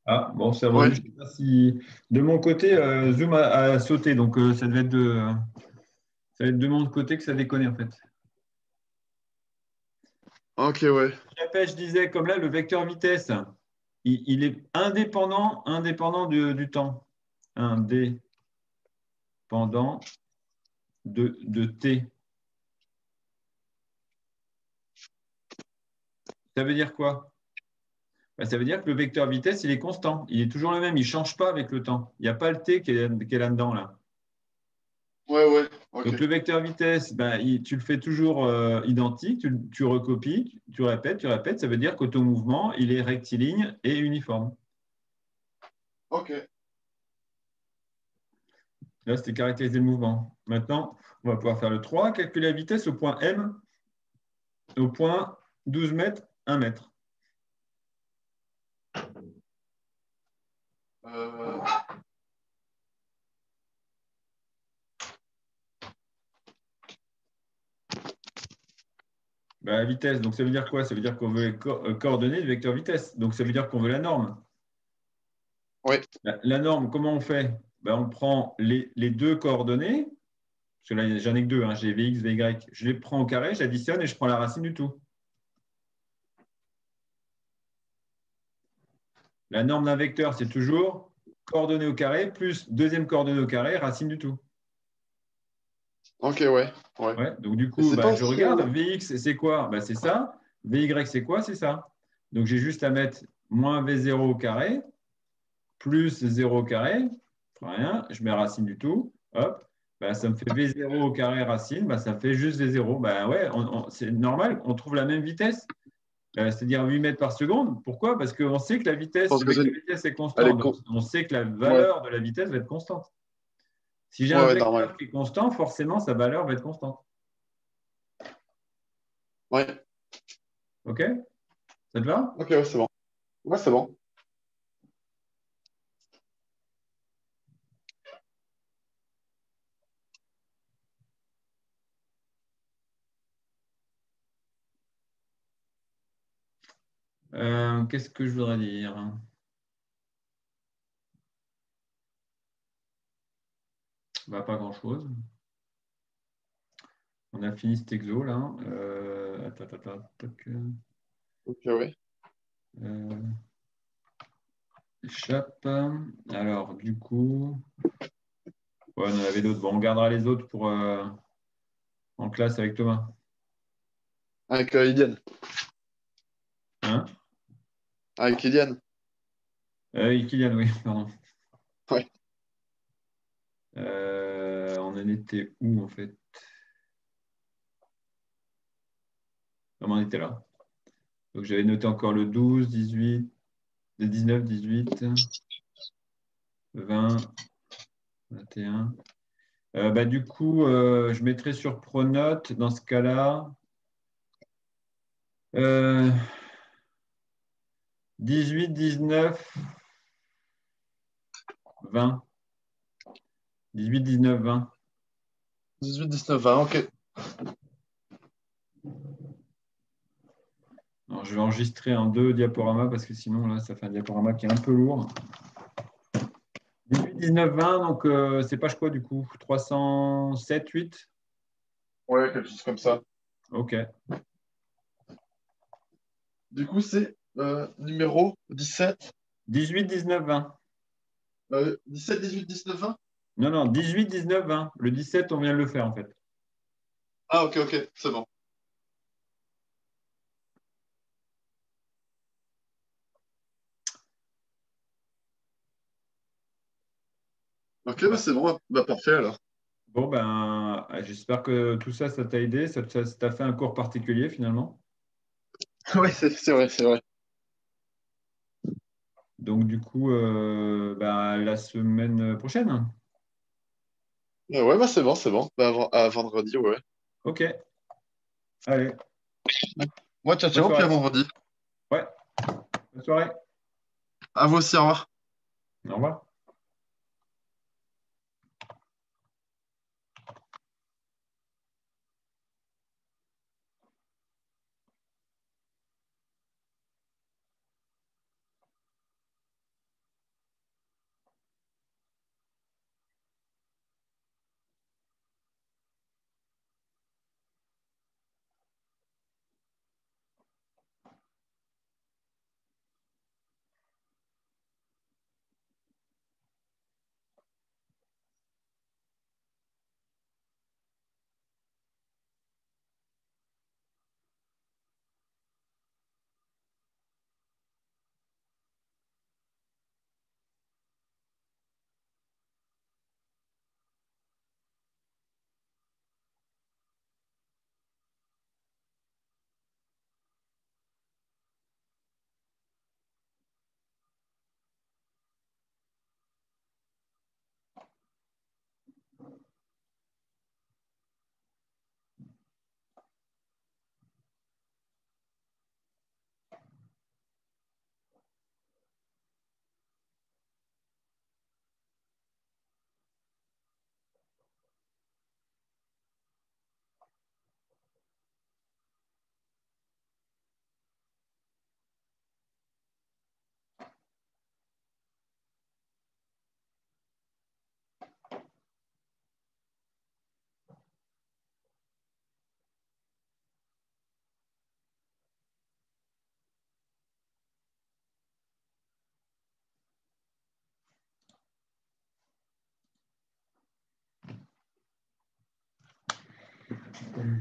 Ah, bon, c'est Ouais. revenu. Je sais pas si... De mon côté, Zoom a sauté, donc ça devait être de mon côté que ça déconnait en fait. Ok, ouais. Je disais, comme là, le vecteur vitesse, il est indépendant du temps. Indépendant de t. Ça veut dire quoi? Ben, ça veut dire que le vecteur vitesse, il est constant. Il est toujours le même. Il ne change pas avec le temps. Il n'y a pas le t qui est là-dedans, là. Ouais, ouais. Ok. Donc, le vecteur vitesse, ben, tu le fais toujours identique. Tu recopies, tu répètes, tu répètes. Ça veut dire que ton mouvement, il est rectiligne et uniforme. Ok. Là, c'était caractériser le mouvement. Maintenant, on va pouvoir faire le 3. Calculer la vitesse au point M, au point 12 mètres, 1 mètre. Euh, Ben, la vitesse, donc ça veut dire quoi? Ça veut dire qu'on veut les coordonnées du vecteur vitesse. Donc, ça veut dire qu'on veut la norme. ouais. La norme, comment on fait? Ben, on prend les deux coordonnées, parce que là, j'en ai que deux, hein, j'ai Vx, Vy. Je les prends au carré, j'additionne et je prends la racine du tout. La norme d'un vecteur, c'est toujours coordonnée au carré plus deuxième coordonnée au carré, racine du tout. Ok, ouais. Ouais. Ouais, donc du Mais coup, c'est bah, pas je regarde, trop. Vx, c'est quoi? Bah, c'est ça. Vy, c'est quoi? C'est ça. Donc j'ai juste à mettre moins V0 au carré, plus 0 au carré, rien, je mets racine du tout, hop, bah, ça me fait V0 au carré racine, bah, ça me fait juste V0. Bah, ouais, c'est normal, on trouve la même vitesse, c'est-à-dire 8 mètres par seconde. Pourquoi? Parce qu'on sait que la vitesse, Parce le que vecteur vitesse est elle constant, est donc on sait que la Ouais. valeur de la vitesse va être constante. Si j'ai Ouais, un ouais, normal. vecteur qui est constant, forcément, sa valeur va être constante. Ouais. OK? Ça te va? Ok, ouais, c'est bon. Ouais, c'est bon. Qu'est-ce que je voudrais dire? Bah, pas grand-chose. On a fini cet exo là. Attends, attends, attends, tac, Ok, ouais. échappe. Alors, du coup, ouais, on en avait d'autres. Bon, on gardera les autres pour en classe avec Thomas. Avec Iliane. Hein? Avec Iliane. Kylian, oui, pardon. Ouais. On en était où en fait? On en était là. Donc j'avais noté encore le 12, 18, le 19, 18, 20, 21. Bah, du coup, je mettrai sur Pronote dans ce cas-là 18, 19, 20. 18, 19, 20. 18, 19, 20. Ok. Alors, je vais enregistrer en deux diaporamas parce que sinon, là, ça fait un diaporama qui est un peu lourd. 18, 19, 20, donc c'est page quoi du coup? 307, 8? Ouais, quelque chose comme ça. Ok. Du coup, c'est numéro 17. 18, 19, 20. 17, 18, 19, 20. Non, non, 18, 19, 20. Le 17, on vient de le faire en fait. Ah, ok, ok, c'est bon. Ok, bah Ouais. c'est bon, bah parfait alors. Bon, ben, j'espère que tout ça, ça t'a aidé. Ça t'a fait un cours particulier finalement. Ouais, c'est vrai, c'est vrai. Donc, du coup, ben, la semaine prochaine. Ouais, bah c'est bon, c'est bon. Bah, à vendredi, ouais. Ok. Allez, Ouais, ciao, bonne ciao, puis à soirée. vendredi. Ouais, bonne soirée. À vous aussi, au revoir. Au revoir. Voilà.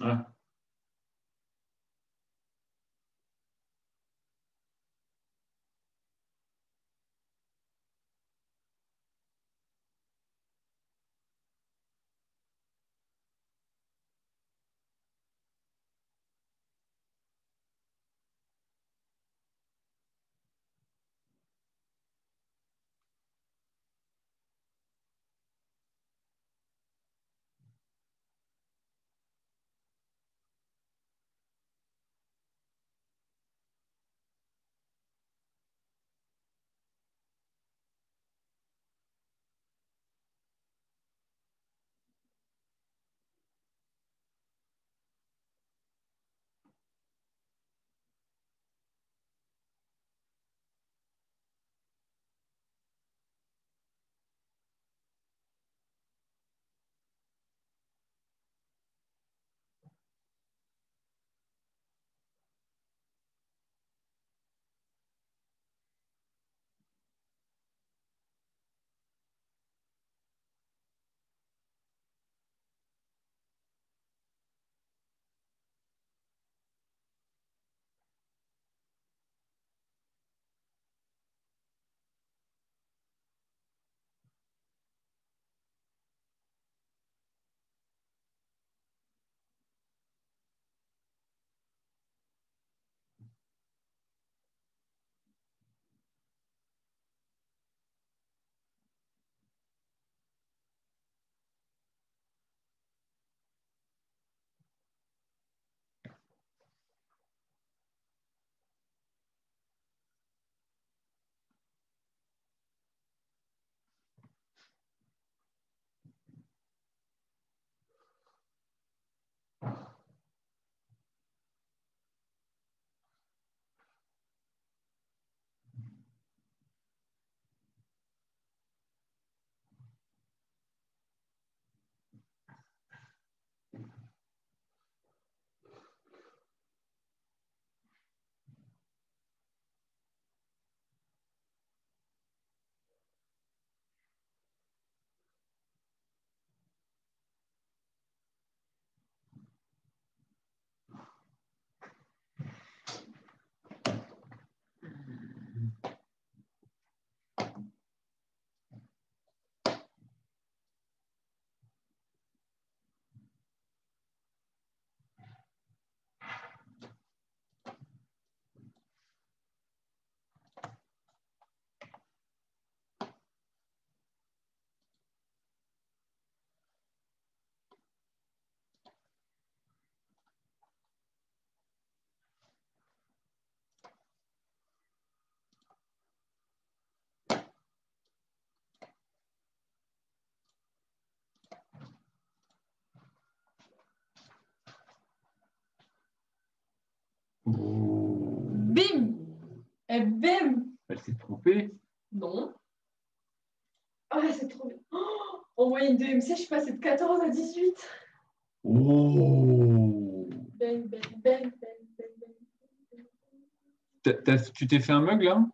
Ah, Et bim! Elle s'est trompée. Non. Ah, c'est trop bien. Oh, en moyenne de MC, je suis passée de 14 à 18. Oh! Bang, bang, bang, bang, bang, bang. Tu t'es fait un mug là?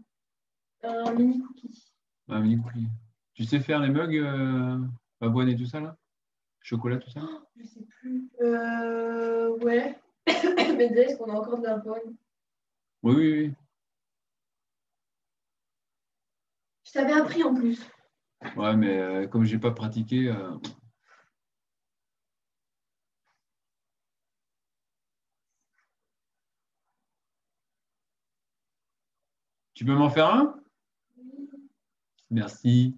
Un mini cookie. Un mini cookie. Tu sais faire les mugs avoine et tout ça là? Chocolat, tout ça? Oh, je sais plus. Ouais. Mais déjà, est-ce qu'on a encore de la bonne? Oui, oui, oui. Je t'avais appris en plus. Ouais, mais comme j'ai pas pratiqué. Tu peux m'en faire un? Merci.